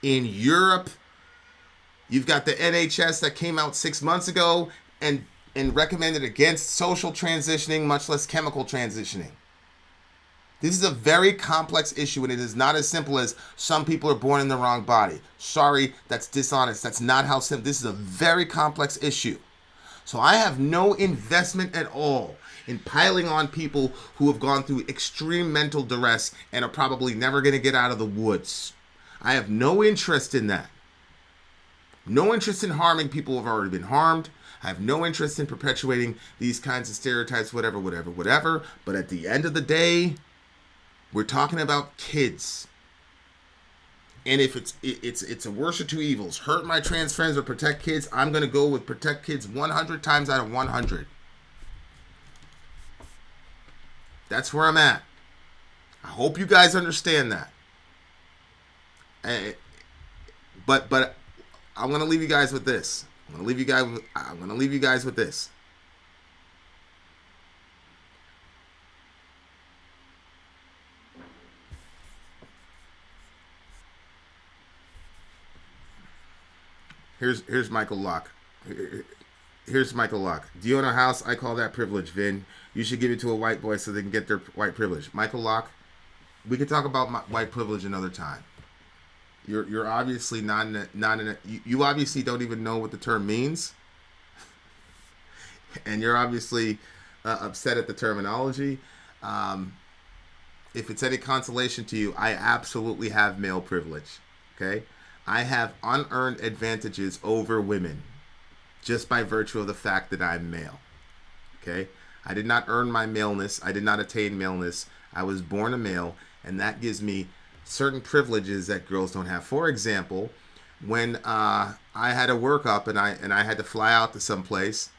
you've got the NHS that came out 6 months ago and recommended against social transitioning, much less chemical transitioning. This is a very complex issue, and it is not as simple as some people are born in the wrong body. Sorry, that's dishonest. That's not how simple. This is a very complex issue. So I have no investment at all in piling on people who have gone through extreme mental duress and are probably never going to get out of the woods. I have no interest in that. No interest in harming people who have already been harmed. I have no interest in perpetuating these kinds of stereotypes, whatever. But at the end of the day, we're talking about kids. And if it's a worse of two evils, hurt my trans friends or protect kids, I'm going to go with protect kids 100 times out of 100. That's where I'm at. I hope you guys understand that. But I'm going to leave you guys with this. I'm going to leave you guys with this. Here's Michael Locke. Here's Michael Locke. Do you own a house? I call that privilege, Vin. You should give it to a white boy so they can get their white privilege. Michael Locke, We could talk about white privilege another time. You're obviously you obviously don't even know what the term means, and you're obviously upset at the terminology. Um, if it's any consolation to you, I absolutely have male privilege. Okay, I have unearned advantages over women just by virtue of the fact that I'm male. Okay, I did not earn my maleness. I did not attain maleness. I was born a male, and that gives me certain privileges that girls don't have. For example, when I had a workup and I had to fly out to some place,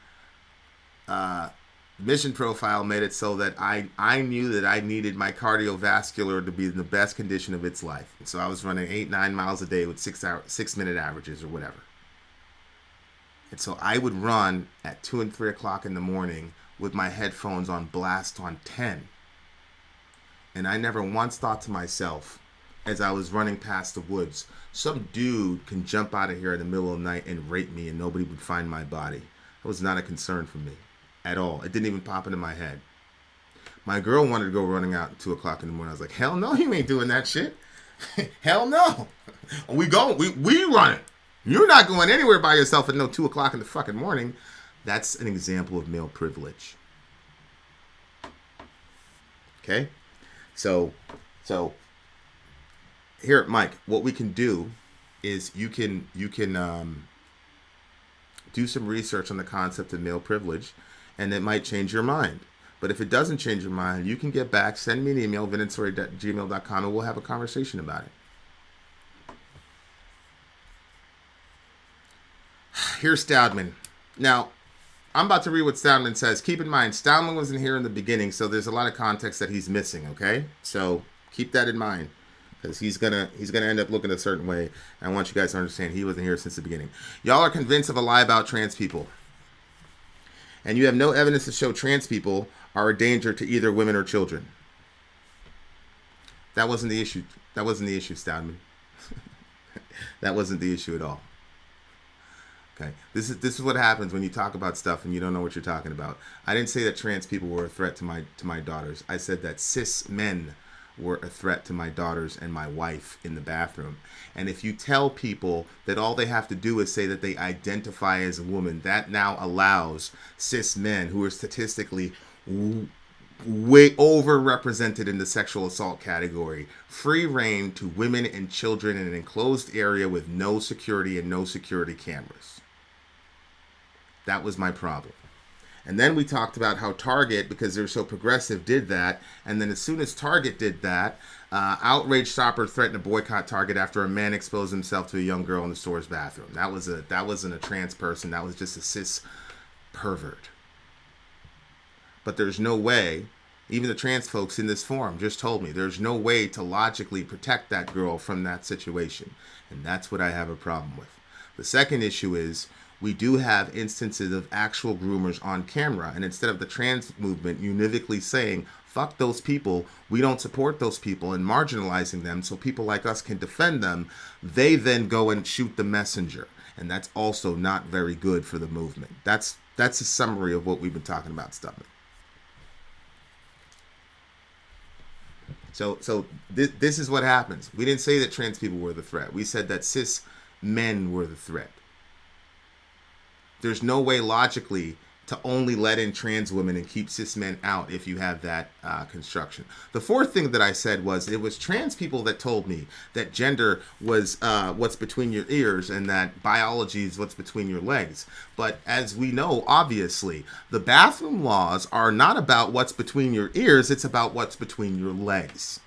mission profile made it so that I knew that I needed my cardiovascular to be in the best condition of its life. And so I was running 8-9 miles a day with 6 minute averages or whatever. And so I would run at 2 and 3 o'clock in the morning with my headphones on blast on 10. And I never once thought to myself, as I was running past the woods, some dude can jump out of here in the middle of the night and rape me and nobody would find my body. That was not a concern for me at all. It didn't even pop into my head. My girl wanted to go running out at 2 o'clock in the morning. I was like, hell no, you ain't doing that shit. Hell no. We running. You're not going anywhere by yourself at no 2 o'clock in the fucking morning. That's an example of male privilege. Okay? So here, Mike, what we can do is you can do some research on the concept of male privilege, and it might change your mind. But if it doesn't change your mind, you can get back, send me an email, vinandsori@gmail.com, and we'll have a conversation about it. Here's Stoudman. Now, I'm about to read what Stoudman says. Keep in mind, Stoudman wasn't here in the beginning, so there's a lot of context that he's missing, okay? So keep that in mind, because he's gonna end up looking a certain way. I want you guys to understand he wasn't here since the beginning. Y'all are convinced of a lie about trans people, and you have no evidence to show trans people are a danger to either women or children. That wasn't the issue. That wasn't the issue, Stoudman. That wasn't the issue at all. Okay, this is what happens when you talk about stuff and you don't know what you're talking about. I didn't say that trans people were a threat to my daughters. I said that cis men were a threat to my daughters and my wife in the bathroom. And if you tell people that all they have to do is say that they identify as a woman, that now allows cis men, who are statistically way overrepresented in the sexual assault category, free reign to women and children in an enclosed area with no security and no security cameras. That was my problem. And then we talked about how Target, because they're so progressive, did that. And then as soon as Target did that, outraged shopper threatened to boycott Target after a man exposed himself to a young girl in the store's bathroom. That wasn't a trans person. That was just a cis pervert. But there's no way, even the trans folks in this forum just told me, there's no way to logically protect that girl from that situation. And that's what I have a problem with. The second issue is, we do have instances of actual groomers on camera. And instead of the trans movement univocally saying, fuck those people, we don't support those people, and marginalizing them so people like us can defend them, they then go and shoot the messenger. And that's also not very good for the movement. That's a summary of what we've been talking about, Stubman. So this is what happens. We didn't say that trans people were the threat. We said that cis men were the threat. There's no way logically to only let in trans women and keep cis men out if you have that construction. The fourth thing that I said was, it was trans people that told me that gender was what's between your ears and that biology is what's between your legs. But as we know, obviously, the bathroom laws are not about what's between your ears, it's about what's between your legs.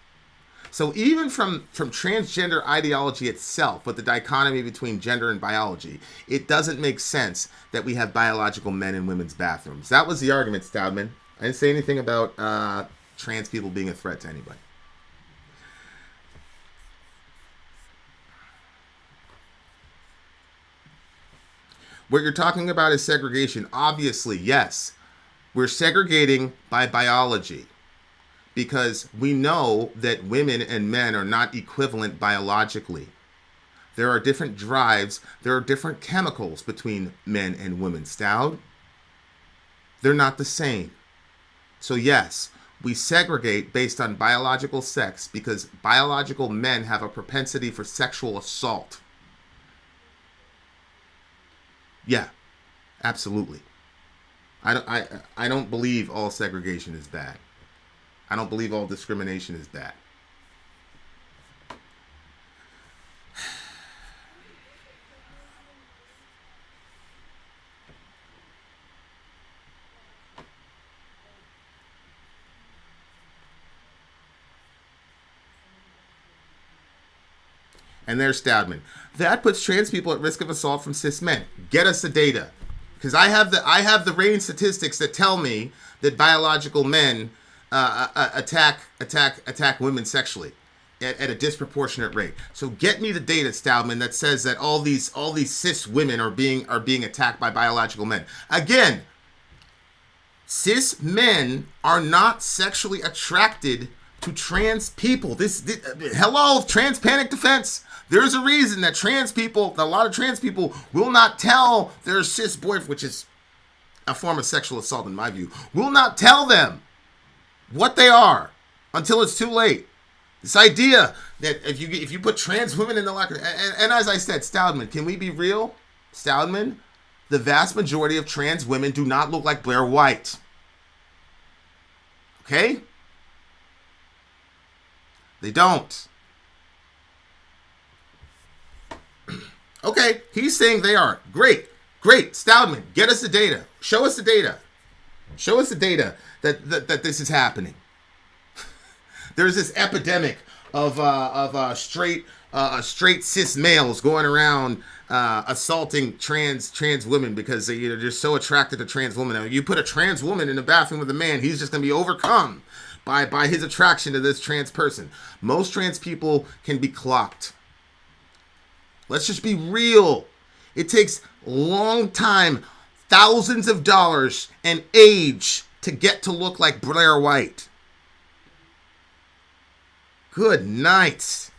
So even from transgender ideology itself, but the dichotomy between gender and biology, it doesn't make sense that we have biological men in women's bathrooms. That was the argument, Stoudman. I didn't say anything about trans people being a threat to anybody. What you're talking about is segregation. Obviously, yes. We're segregating by biology, because we know that women and men are not equivalent biologically. There are different drives, there are different chemicals between men and women. Stout, they're not the same. So yes, We segregate based on biological sex because biological men have a propensity for sexual assault. Yeah, absolutely. I don't believe all segregation is bad. I don't believe all discrimination is bad. And there's Stadman. That puts trans people at risk of assault from cis men. Get us the data, because I have the range statistics that tell me that biological men attack women sexually at a disproportionate rate. So get me the data, Stadman, that says that all these cis women are being attacked by biological men. Again, cis men are not sexually attracted to trans people. Hello, trans panic defense. There's a reason that a lot of trans people will not tell their cis boyfriend, which is a form of sexual assault in my view, will not tell them what they are until it's too late. This idea that if you put trans women in the locker, and as I said, Stadman, can we be real? Stadman, the vast majority of trans women do not look like Blair White. Okay? They don't. Okay, he's saying they are. Great. Stadman, get us the data. Show us the data. Show us the data that this is happening. There's this epidemic of straight cis males going around assaulting trans women because they're just so attracted to trans women. Now, you put a trans woman in the bathroom with a man, he's just going to be overcome by his attraction to this trans person. Most trans people can be clocked. Let's just be real. It takes a long time, thousands of dollars, and age to get to look like Blair White. Good night.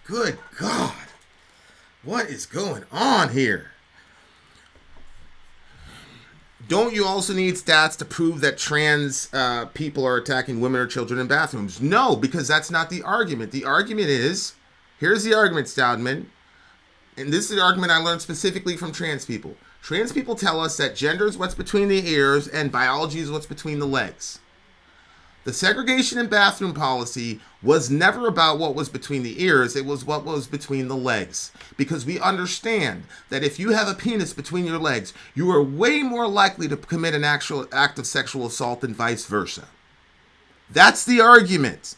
Good God. What is going on here? Don't you also need stats to prove that trans people are attacking women or children in bathrooms? No, because that's not the argument. The argument is, here's the argument, Stadman, and this is the argument I learned specifically from trans people. Trans people tell us that gender is what's between the ears and biology is what's between the legs. The segregation in bathroom policy was never about what was between the ears, it was what was between the legs. Because we understand that if you have a penis between your legs, you are way more likely to commit an actual act of sexual assault than vice versa. That's the argument.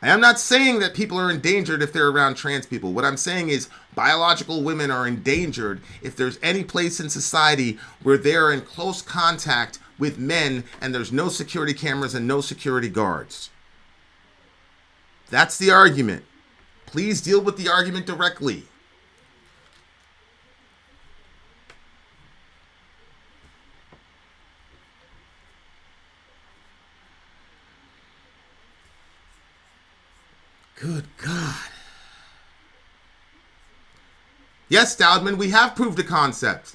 I am not saying that people are endangered if they're around trans people. What I'm saying is biological women are endangered if there's any place in society where they're in close contact with men and there's no security cameras and no security guards. That's the argument. Please deal with the argument directly. Good God. Yes, Stadman, we have proved a concept.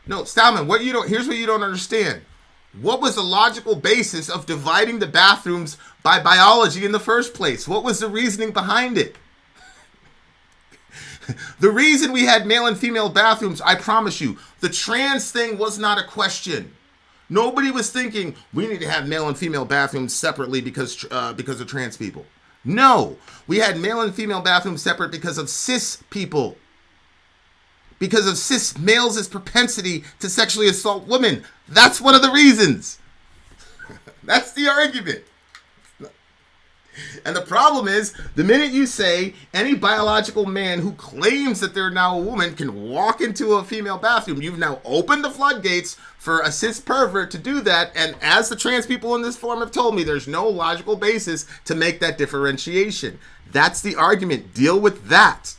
No, Stadman, here's what you don't understand. What was the logical basis of dividing the bathrooms by biology in the first place? What was the reasoning behind it? The reason we had male and female bathrooms, I promise you, the trans thing was not a question. Nobody was thinking we need to have male and female bathrooms separately because of trans people. No, we had male and female bathrooms separate because of cis people. Because of cis males' propensity to sexually assault women. That's one of the reasons. That's the argument. And the problem is, the minute you say any biological man who claims that they're now a woman can walk into a female bathroom, you've now opened the floodgates for a cis pervert to do that. And as the trans people in this forum have told me, there's no logical basis to make that differentiation. That's the argument. Deal with that.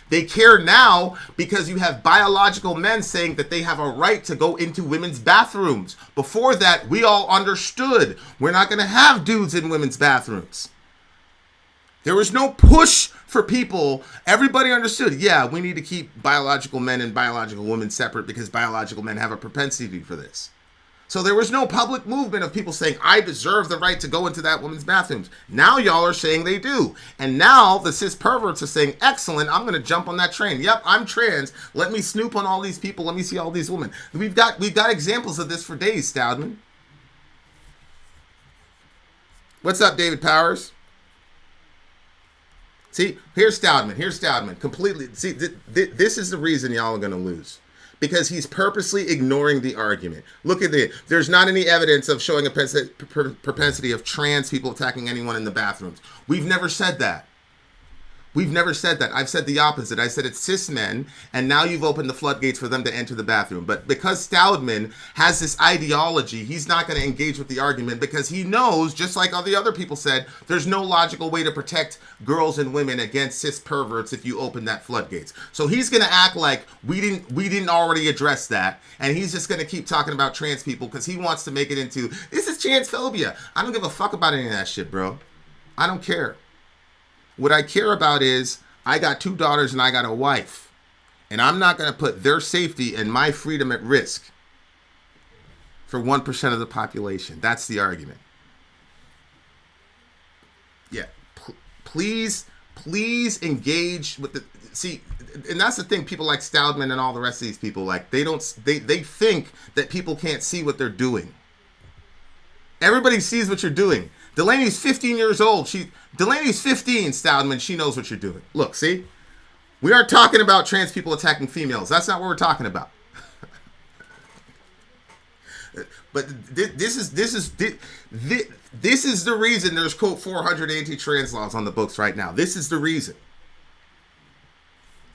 They care now because you have biological men saying that they have a right to go into women's bathrooms. Before that, we all understood we're not going to have dudes in women's bathrooms. There was no push for people. Everybody understood, yeah, we need to keep biological men and biological women separate because biological men have a propensity for this. So there was no public movement of people saying, I deserve the right to go into that woman's bathrooms. Now y'all are saying they do. And now the cis perverts are saying, excellent, I'm going to jump on that train. Yep, I'm trans. Let me snoop on all these people. Let me see all these women. We've got examples of this for days, Stoudman. What's up, David Powers? See, here's Stoudman. Completely. See, this is the reason y'all are going to lose. Because he's purposely ignoring the argument. Look at it. There's not any evidence of showing a propensity of trans people attacking anyone in the bathrooms. We've never said that. We've never said that. I've said the opposite. I said it's cis men, and now you've opened the floodgates for them to enter the bathroom. But because Stoudman has this ideology, he's not going to engage with the argument because he knows, just like all the other people said, there's no logical way to protect girls and women against cis perverts if you open that floodgates. So he's going to act like we didn't already address that, and he's just going to keep talking about trans people because he wants to make it into, this is transphobia. I don't give a fuck about any of that shit, bro. I don't care. What I care about is I got 2 daughters and I got a wife. And I'm not going to put their safety and my freedom at risk for 1% of the population. That's the argument. Yeah. Please engage with the... See, and that's the thing. People like Stoudman and all the rest of these people, like, they think that people can't see what they're doing. Everybody sees what you're doing. Delaney's 15 years old. Delaney's 15, Stoudman. She knows what you're doing. Look, see? We aren't talking about trans people attacking females. That's not what we're talking about. But this is the reason there's, quote, 400 anti-trans laws on the books right now. This is the reason.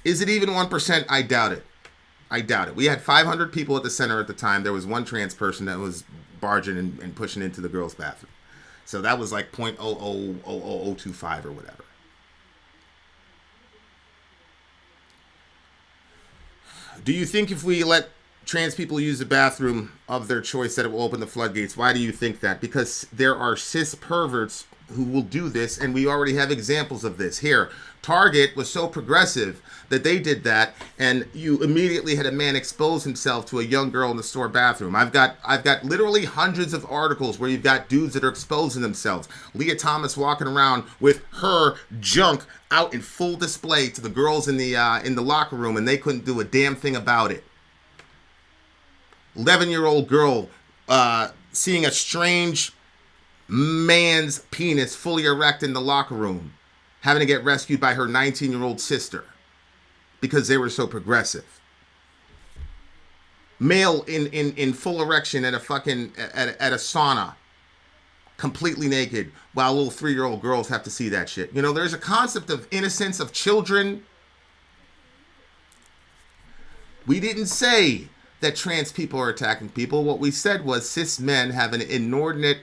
Is it even 1%? I doubt it. I doubt it. We had 500 people at the center at the time. There was one trans person that was barging and pushing into the girls' bathroom. So that was like 0.000025 or whatever. Do you think if we let trans people use the bathroom of their choice that it will open the floodgates? Why do you think that? Because there are cis perverts who will do this, and we already have examples of this. Here, Target was so progressive that they did that, and you immediately had a man expose himself to a young girl in the store bathroom. I've got literally hundreds of articles where you've got dudes that are exposing themselves. Leah Thomas walking around with her junk out in full display to the girls in the locker room, and they couldn't do a damn thing about it. 11-year-old girl seeing a strange man's penis fully erect in the locker room, having to get rescued by her 19-year-old sister because they were so progressive. Male in full erection at a sauna, completely naked, while little 3-year-old girls have to see that shit. You know, there's a concept of innocence of children. We didn't say that trans people are attacking people. What we said was cis men have an inordinate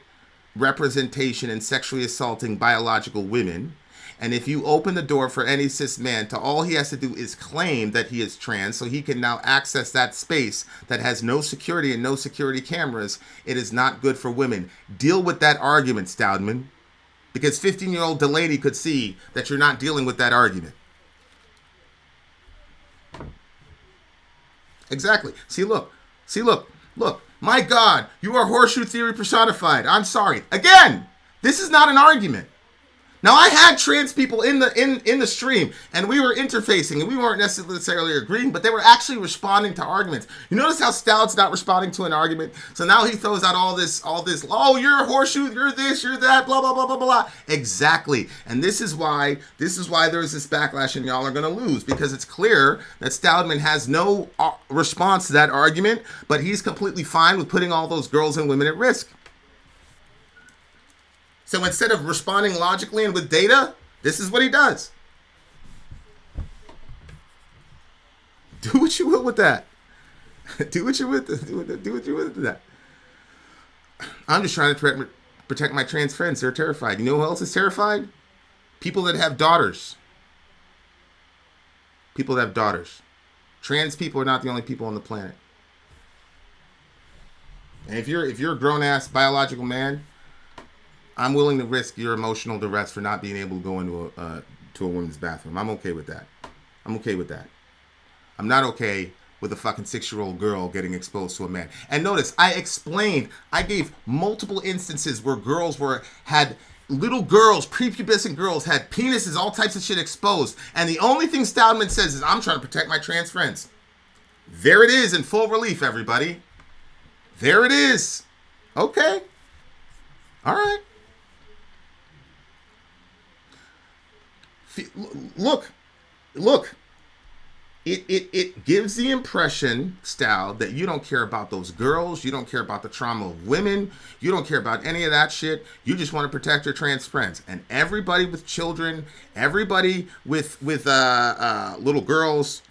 representation in sexually assaulting biological women. And if you open the door for any cis man to, all he has to do is claim that he is trans, so he can now access that space that has no security and no security cameras, it is not good for women. Deal with that argument, Stoudman. Because 15-year-old Delaney could see that you're not dealing with that argument. Exactly. See, look. My God, you are horseshoe theory personified. I'm sorry. Again, this is not an argument. Now, I had trans people in the stream, and we were interfacing, and we weren't necessarily agreeing, but they were actually responding to arguments. You notice how Stoud's not responding to an argument? So now he throws out all this, oh, you're a horseshoe, you're this, you're that, blah, blah, blah, blah, blah. Exactly. And this is why there's this backlash, and y'all are going to lose, because it's clear that Stoudman has no response to that argument, but he's completely fine with putting all those girls and women at risk. So instead of responding logically and with data, this is what he does. Do what you will with that. Do what you will with that. I'm just trying to protect my trans friends. They're terrified. You know who else is terrified? People that have daughters. People that have daughters. Trans people are not the only people on the planet. And if you're a grown-ass biological man, I'm willing to risk your emotional duress for not being able to go into a woman's bathroom. I'm okay with that. I'm not okay with a fucking 6-year-old girl getting exposed to a man. And notice, I gave multiple instances where little girls, prepubescent girls, had penises, all types of shit exposed. And the only thing Stoudemire says is, I'm trying to protect my trans friends. There it is in full relief, everybody. There it is. Okay. All right. Look. It gives the impression, Stout, that you don't care about those girls. You don't care about the trauma of women. You don't care about any of that shit. You just want to protect your trans friends. And everybody with children, everybody with little girls.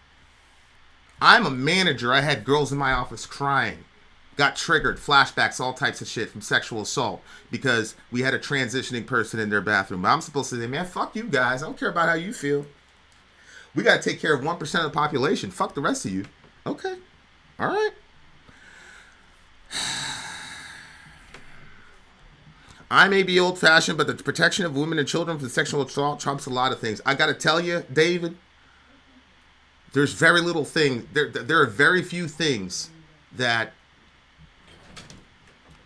I'm a manager. I had girls in my office crying. Got triggered, flashbacks, all types of shit from sexual assault because we had a transitioning person in their bathroom. But I'm supposed to say, man, fuck you guys. I don't care about how you feel. We got to take care of 1% of the population. Fuck the rest of you. Okay. All right. I may be old-fashioned, but the protection of women and children from sexual assault trumps a lot of things. I got to tell you, David, there's very little thing. There are very few things that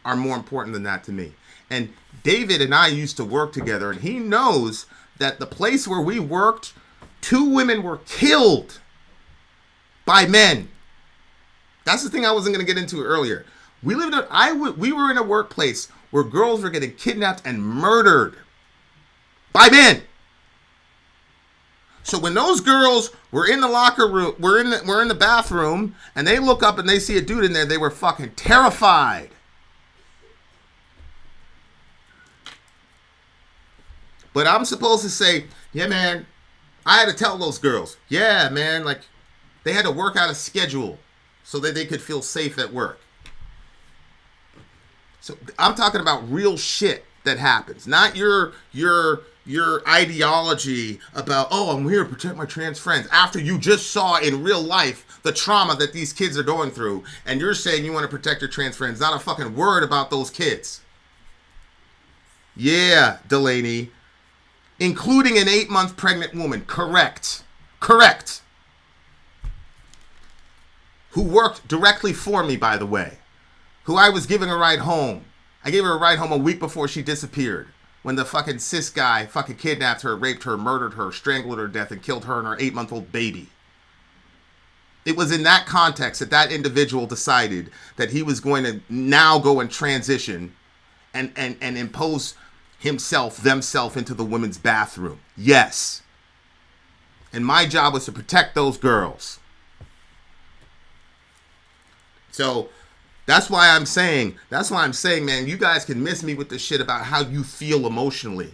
are more important than that to me. And David and I used to work together, and he knows that the place where we worked, 2 women were killed by men. That's the thing I wasn't going to get into earlier. We were in a workplace where girls were getting kidnapped and murdered by men. So when those girls were in the locker room, were in the bathroom, and they look up and they see a dude in there, they were fucking terrified. But I'm supposed to say, yeah, man, I had to tell those girls, yeah, man, like they had to work out a schedule so that they could feel safe at work. So I'm talking about real shit that happens, not your ideology about, oh, I'm here to protect my trans friends after you just saw in real life the trauma that these kids are going through, and you're saying you want to protect your trans friends. Not a fucking word about those kids. Yeah, Delaney. Including an 8-month pregnant woman. Correct. Who worked directly for me, by the way. Who I was giving a ride home. I gave her a ride home a week before she disappeared. When the fucking cis guy fucking kidnapped her, raped her, murdered her, strangled her to death, and killed her and her 8-month-old baby. It was in that context that that individual decided that he was going to now go and transition and impose themselves into the women's bathroom. Yes. And my job was to protect those girls. So that's why I'm saying, man, you guys can miss me with the shit about how you feel emotionally.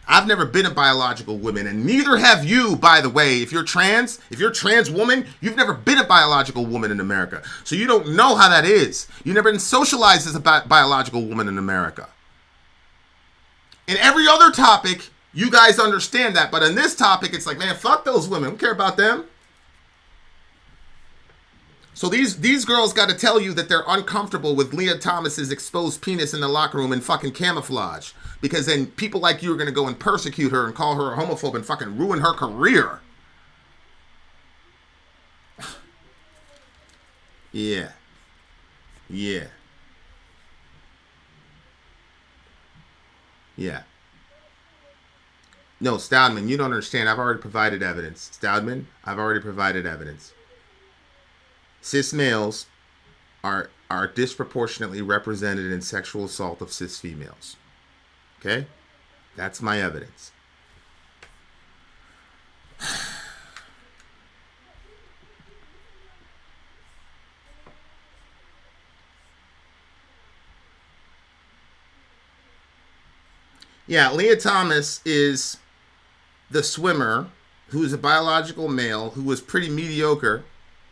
I've never been a biological woman, and neither have you, by the way. If you're trans woman, you've never been a biological woman in America. So you don't know how that is. You've never been socialized as a biological woman in America. In every other topic, you guys understand that. But in this topic, it's like, man, fuck those women. I don't care about them. So these girls got to tell you that they're uncomfortable with Leah Thomas's exposed penis in the locker room in fucking camouflage. Because then people like you are going to go and persecute her and call her a homophobe and fucking ruin her career. Yeah. No, Stoudemire, you don't understand. I've already provided evidence. Stoudemire, I've already provided evidence. Cis males are disproportionately represented in sexual assault of cis females. Okay? That's my evidence. Yeah, Leah Thomas is the swimmer who is a biological male who was pretty mediocre,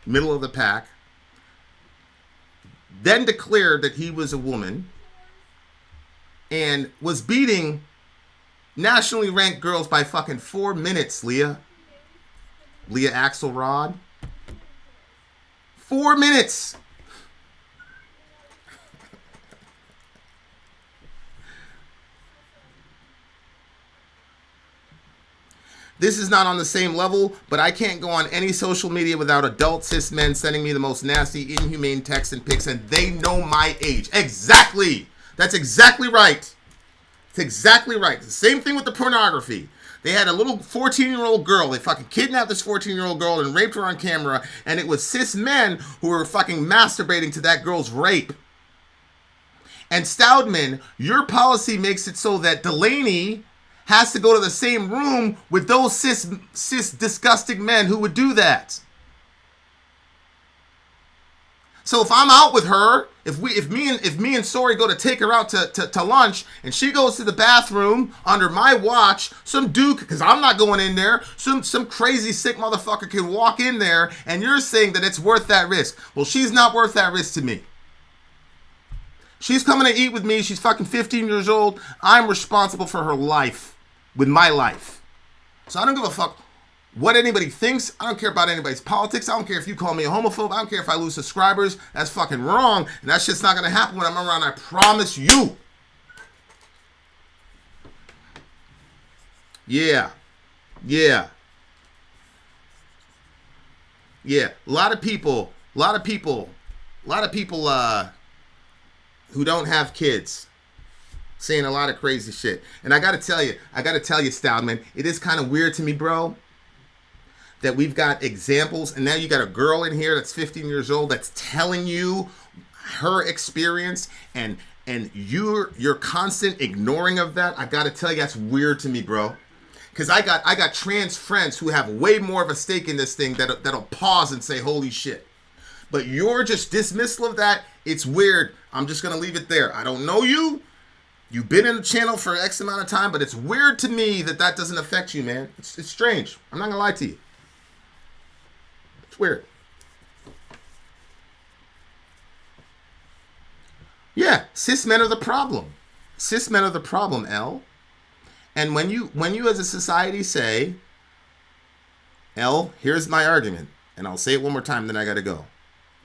middle of the pack, then declared that he was a woman and was beating nationally ranked girls by fucking 4 minutes, Leah Axelrod. 4 minutes. This is not on the same level, but I can't go on any social media without adult cis men sending me the most nasty, inhumane texts and pics, and they know my age. Exactly. That's exactly right. It's exactly right. The same thing with the pornography. They had a little 14-year-old girl. They fucking kidnapped this 14-year-old girl and raped her on camera, and it was cis men who were fucking masturbating to that girl's rape. And Stoudman, your policy makes it so that Delaney has to go to the same room with those cis disgusting men who would do that. So if I'm out with her, if me and Sori go to take her out to lunch, and she goes to the bathroom under my watch, some dude, because I'm not going in there, some crazy sick motherfucker can walk in there, and you're saying that it's worth that risk. Well, she's not worth that risk to me. She's coming to eat with me. She's fucking 15 years old. I'm responsible for her life with my life. So I don't give a fuck what anybody thinks. I don't care about anybody's politics. I don't care if you call me a homophobe. I don't care if I lose subscribers. That's fucking wrong. And that shit's not going to happen when I'm around. I promise you. Yeah. A lot of people who don't have kids saying a lot of crazy shit. And I gotta tell you, Stoudman, it is kind of weird to me, bro, that we've got examples, and now you got a girl in here that's 15 years old that's telling you her experience, and your constant ignoring of that. I gotta tell you, that's weird to me, bro. Because I got trans friends who have way more of a stake in this thing that'll pause and say, holy shit. But you're just dismissal of that. It's weird. I'm just gonna leave it there. I don't know you. You've been in the channel for X amount of time, but it's weird to me that doesn't affect you, man. It's strange. I'm not gonna lie to you. It's weird. Yeah, cis men are the problem. Cis men are the problem, L. And when you as a society say, L, here's my argument, and I'll say it one more time, then I gotta go.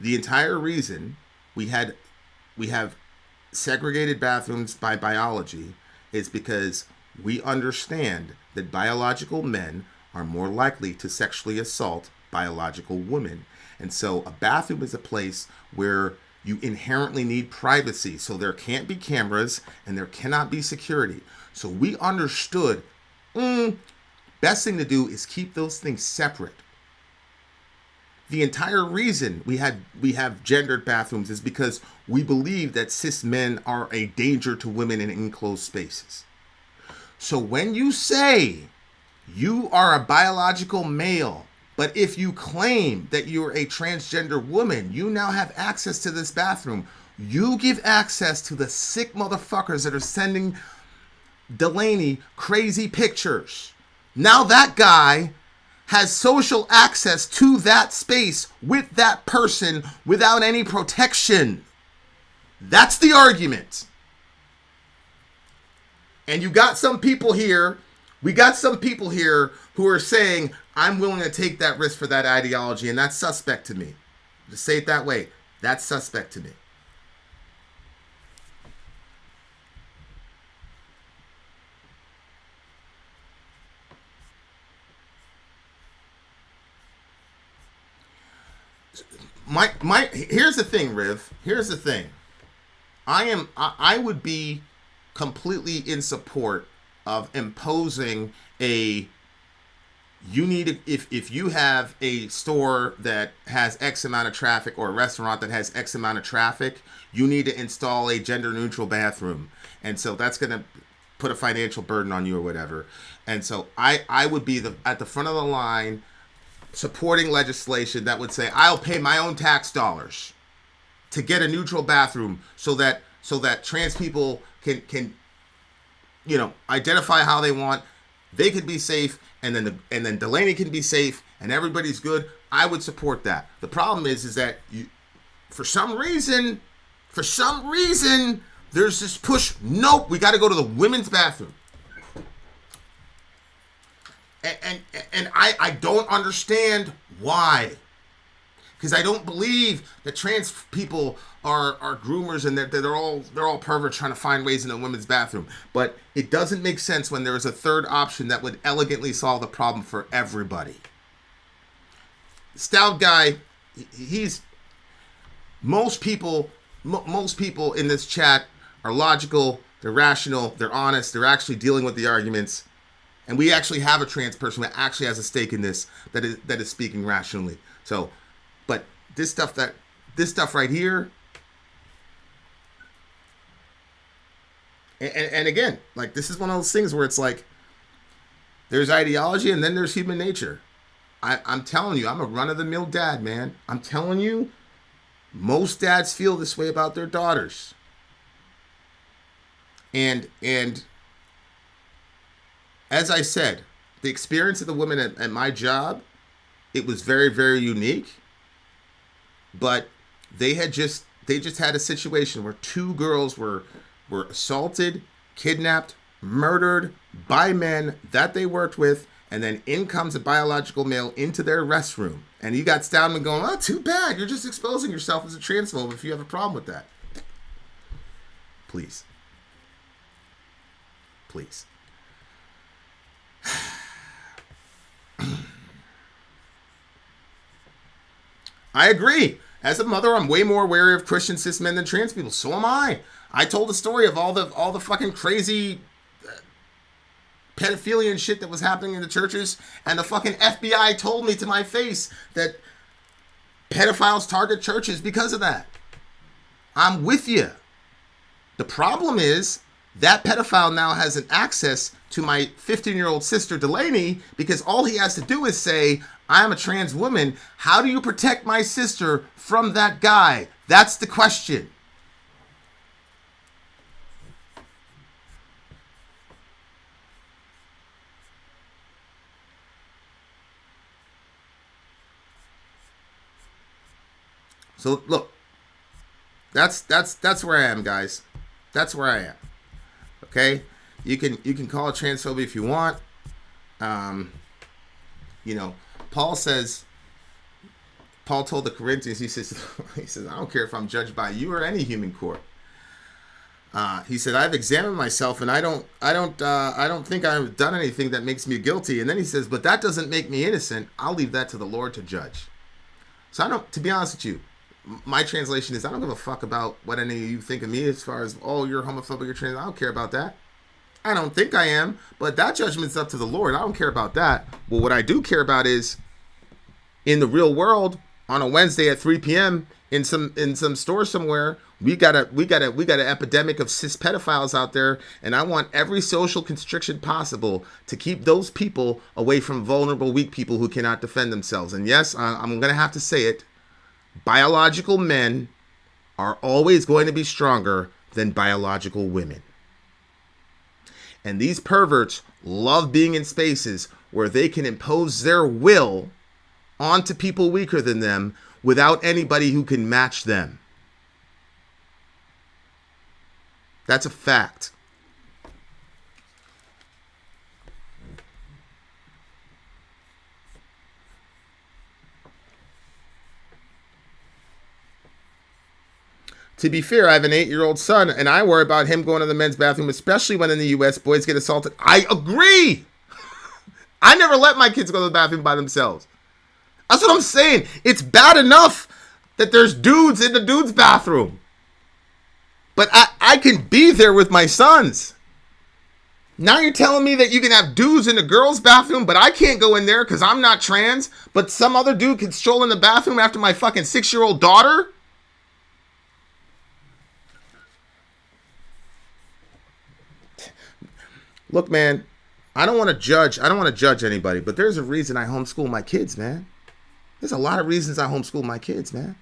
The entire reason we have segregated bathrooms by biology is because we understand that biological men are more likely to sexually assault biological women. And so a bathroom is a place where you inherently need privacy. So there can't be cameras and there cannot be security. So we understood, best thing to do is keep those things separate. The entire reason we have gendered bathrooms is because we believe that cis men are a danger to women in enclosed spaces. So when you say you are a biological male, but if you claim that you're a transgender woman, you now have access to this bathroom. You give access to the sick motherfuckers that are sending Delaney crazy pictures. Now that guy has social access to that space with that person without any protection. That's the argument. And you got some people here, who are saying, I'm willing to take that risk for that ideology, and that's suspect to me. Just say it that way. That's suspect to me. Here's the thing, Riv. Here's the thing. I would be completely in support of imposing if you have a store that has X amount of traffic or a restaurant that has X amount of traffic, you need to install a gender neutral bathroom. And so that's going to put a financial burden on you or whatever. And so I would be at the front of the line supporting legislation that would say, I'll pay my own tax dollars to get a neutral bathroom so that trans people can identify how they want, they could be safe, and then Delaney can be safe and everybody's good. I would support that. The problem is that for some reason there's this push, nope, we got to go to the women's bathroom. And I don't understand why. because I don't believe that trans people are groomers and that they're all perverts trying to find ways in a women's bathroom. But it doesn't make sense when there is a third option that would elegantly solve the problem for everybody. Stout guy, he's most people in this chat are logical, they're rational, they're honest, they're actually dealing with the arguments. And we actually have a trans person that actually has a stake in this, that is speaking rationally. So, but this stuff right here, and again, like, this is one of those things where it's like, there's ideology and then there's human nature. I'm telling you, I'm a run-of-the-mill dad, man. I'm telling you, most dads feel this way about their daughters. And as I said, the experience of the women at my job, it was very, very unique. But they just had a situation where 2 girls were assaulted, kidnapped, murdered by men that they worked with, and then in comes a biological male into their restroom. And you got Stoudemire going, oh, too bad. You're just exposing yourself as a transphobe if you have a problem with that. Please. Please. I agree. As a mother, I'm way more wary of Christian cis men than trans people. So am I. I told the story of all the fucking crazy pedophilia and shit that was happening in the churches, and the fucking FBI told me to my face that pedophiles target churches because of that. I'm with you. The problem is that pedophile now has an access to my 15-year-old sister Delaney, because all he has to do is say, I'm a trans woman. How do you protect my sister from that guy? That's the question. So look, that's where I am, guys. That's where I am. Okay, you can call it transphobia if you want. Paul told the Corinthians, he says, I don't care if I'm judged by you or any human court. He said, I've examined myself and I don't think I've done anything that makes me guilty. And then he says, but that doesn't make me innocent. I'll leave that to the Lord to judge. So to be honest with you, my translation is, I don't give a fuck about what any of you think of me as far as, oh, you're homophobic or trans. I don't care about that. I don't think I am, but that judgment's up to the Lord. I don't care about that. Well, what I do care about is, in the real world, on a Wednesday at 3 p.m. in some store somewhere, we got an epidemic of cis pedophiles out there, and I want every social constriction possible to keep those people away from vulnerable, weak people who cannot defend themselves. And yes, I'm gonna have to say it. Biological men are always going to be stronger than biological women. And these perverts love being in spaces where they can impose their will onto people weaker than them without anybody who can match them. That's a fact. To be fair, I have an 8-year-old son, and I worry about him going to the men's bathroom, especially when in the U.S. boys get assaulted. I agree. I never let my kids go to the bathroom by themselves. That's what I'm saying. It's bad enough that there's dudes in the dude's bathroom. But I can be there with my sons. Now you're telling me that you can have dudes in the girls' bathroom, but I can't go in there because I'm not trans, but some other dude can stroll in the bathroom after my fucking 6-year-old daughter? Look, man, I don't want to judge anybody, but there's a reason I homeschool my kids, man. There's a lot of reasons I homeschool my kids, man.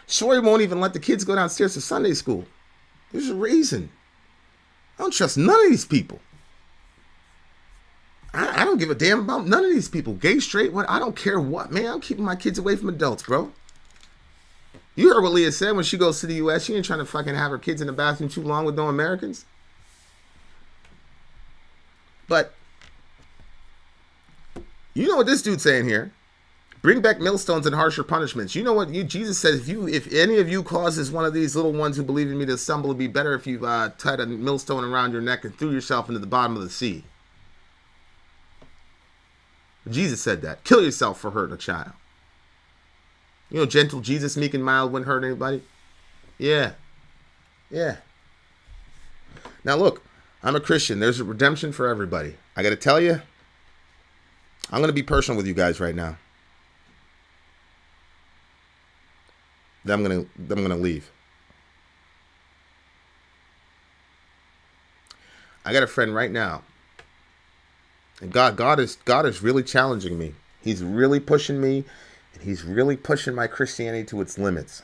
Sori won't even let the kids go downstairs to Sunday school. There's a reason. I don't trust none of these people. I don't give a damn about none of these people. Gay, straight, what? I don't care what, man. I'm keeping my kids away from adults, bro. You heard what Leah said when she goes to the U.S. She ain't trying to fucking have her kids in the bathroom too long with no Americans. But you know what this dude's saying here. Bring back millstones and harsher punishments. You know what? Jesus said, if any of you causes one of these little ones who believe in me to stumble, it'd be better if you tied a millstone around your neck and threw yourself into the bottom of the sea. Jesus said that. Kill yourself for hurting a child. You know, gentle Jesus, meek and mild, wouldn't hurt anybody. Yeah. Now look, I'm a Christian. There's a redemption for everybody. I got to tell you, I'm going to be personal with you guys right now. Then I'm going to leave. I got a friend right now. And God is really challenging me. He's really pushing me, and he's really pushing my Christianity to its limits.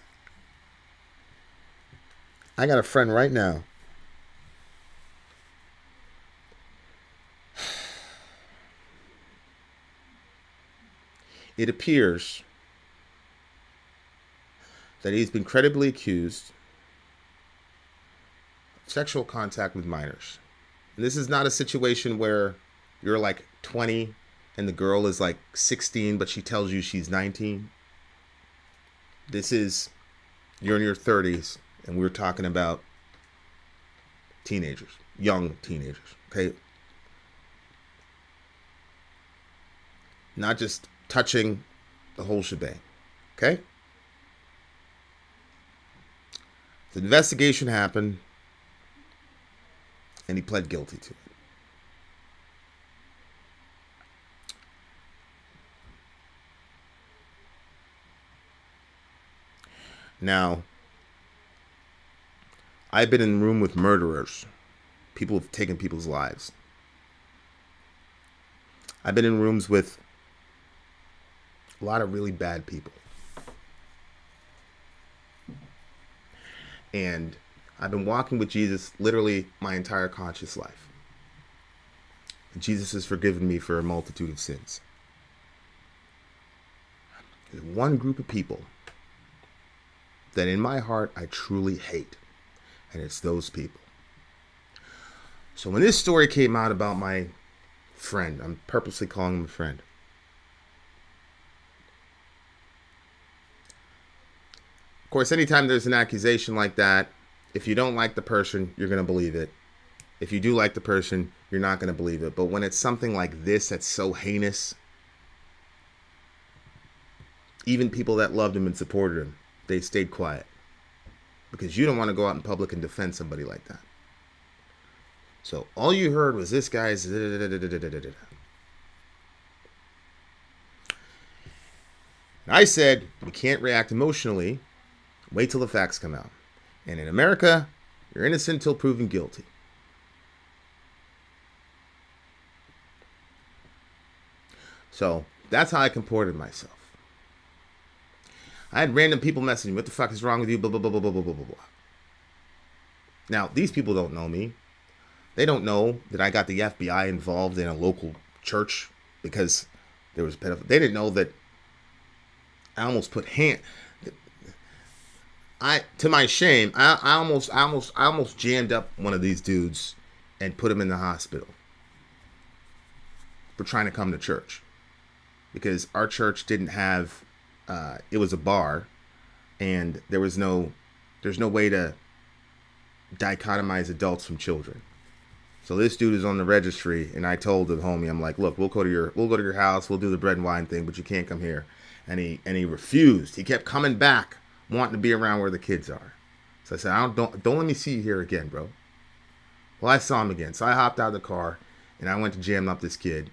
I got a friend right now. It appears that he's been credibly accused of sexual contact with minors. And this is not a situation where you're like 20 and the girl is like 16, but she tells you she's 19. This is, you're in your 30s, and we're talking about teenagers, young teenagers, okay? Not just touching the whole shebang, okay? The investigation happened, and he pled guilty to it. Now, I've been in the room with murderers. People have taken people's lives. I've been in rooms with a lot of really bad people. And I've been walking with Jesus literally my entire conscious life. And Jesus has forgiven me for a multitude of sins. There's one group of people that in my heart I truly hate. And it's those people. So when this story came out about my friend, I'm purposely calling him a friend. Of course, anytime there's an accusation like that, if you don't like the person, you're going to believe it. If you do like the person, you're not going to believe it. But when it's something like this that's so heinous, even people that loved him and supported him, they stayed quiet. Because you don't want to go out in public and defend somebody like that. So all you heard was this guy's... And I said, we can't react emotionally. Wait till the facts come out. And in America, you're innocent until proven guilty. So that's how I comported myself. I had random people messaging me, what the fuck is wrong with you, blah, blah, blah, blah, blah, blah, blah, blah. Now, these people don't know me. They don't know that I got the FBI involved in a local church because there was pedophilia. They didn't know that I almost put to my shame, I almost jammed up one of these dudes and put him in the hospital for trying to come to church. Because our church didn't have, it was a bar, and there's no way to dichotomize adults from children. So this dude is on the registry, and I told the homie, I'm like, look, we'll go to your house, we'll do the bread and wine thing, but you can't come here. And he refused. He kept coming back, wanting to be around where the kids are. So I said, don't let me see you here again, bro. Well, I saw him again, so I hopped out of the car, and I went to jam up this kid,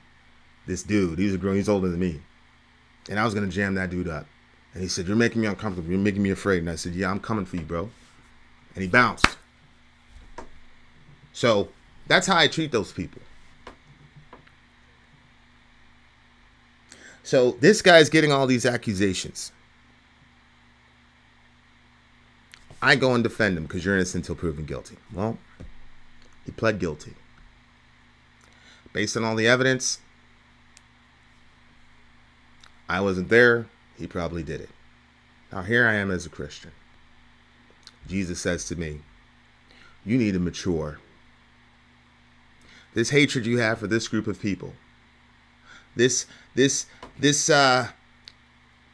this dude. He was a grown, he's older than me, and I was gonna jam that dude up. And he said, "You're making me uncomfortable. You're making me afraid." And I said, "Yeah, I'm coming for you, bro." And he bounced. So that's how I treat those people. So this guy's getting all these accusations. I go and defend him because you're innocent until proven guilty. Well, he pled guilty. Based on all the evidence, I wasn't there. He probably did it. Now here I am as a Christian. Jesus says to me, you need to mature. This hatred you have for this group of people, this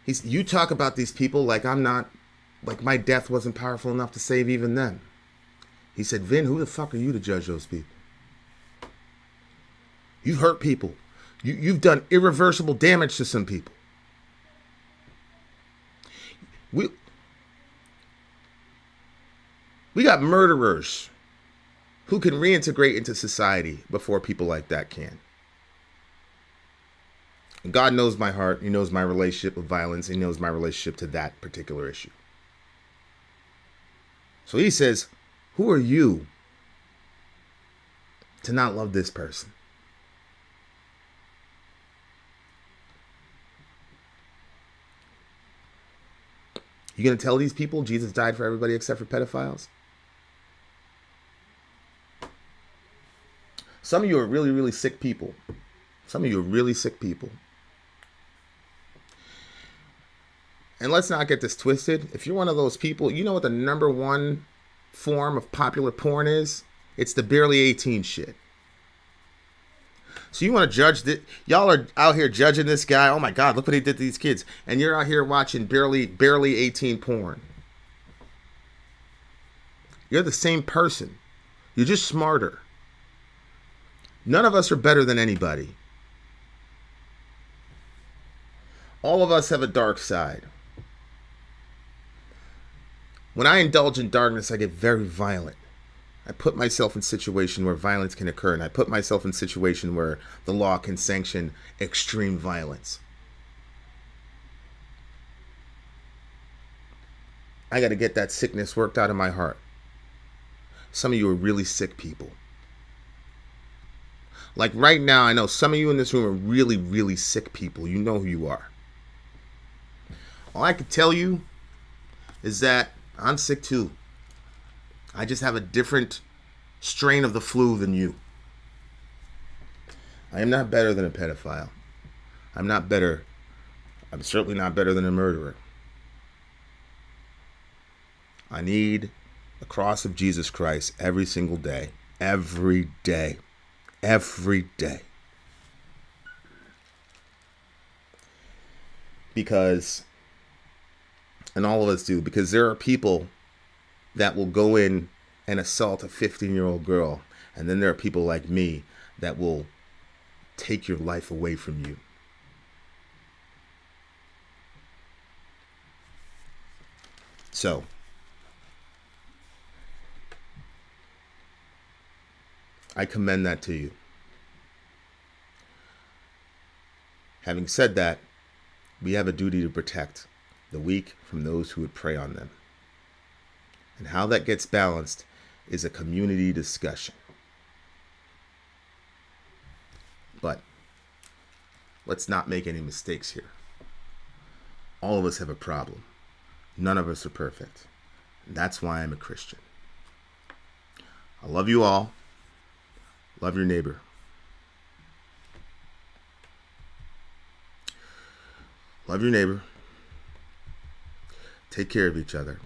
You talk about these people like I'm not, like my death wasn't powerful enough to save even them. He said, Vin, who the fuck are you to judge those people? You've hurt people. You've done irreversible damage to some people. We got murderers who can reintegrate into society before people like that can. And God knows my heart. He knows my relationship with violence. He knows my relationship to that particular issue. So he says, who are you to not love this person? You going to tell these people Jesus died for everybody except for pedophiles? Some of you are really, really sick people. Some of you are really sick people. And let's not get this twisted. If you're one of those people, you know what the number one form of popular porn is? It's the barely 18 shit. So you want to judge that? Y'all are out here judging this guy. Oh my God, look what he did to these kids. And you're out here watching barely 18 porn. You're the same person. You're just smarter. None of us are better than anybody. All of us have a dark side. When I indulge in darkness, I get very violent. I put myself in a situation where violence can occur, and I put myself in a situation where the law can sanction extreme violence. I got to get that sickness worked out of my heart. Some of you are really sick people. Like right now, I know some of you in this room are really, really sick people. You know who you are. All I can tell you is that I'm sick too. I just have a different strain of the flu than you. I am not better than a pedophile. I'm certainly not better than a murderer. I need the cross of Jesus Christ every single day. Every day. Every day. Because, and all of us do, because there are people that will go in and assault a 15-year-old girl. And then there are people like me that will take your life away from you. So, I commend that to you. Having said that, we have a duty to protect the weak from those who would prey on them. And how that gets balanced is a community discussion. But let's not make any mistakes here. All of us have a problem. None of us are perfect. That's why I'm a Christian. I love you all. Love your neighbor. Love your neighbor. Take care of each other.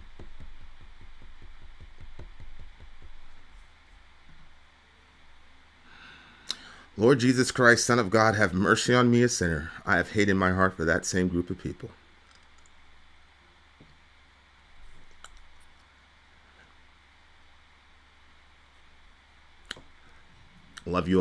Lord Jesus Christ, Son of God, have mercy on me, a sinner. I have hate in my heart for that same group of people. Love you all.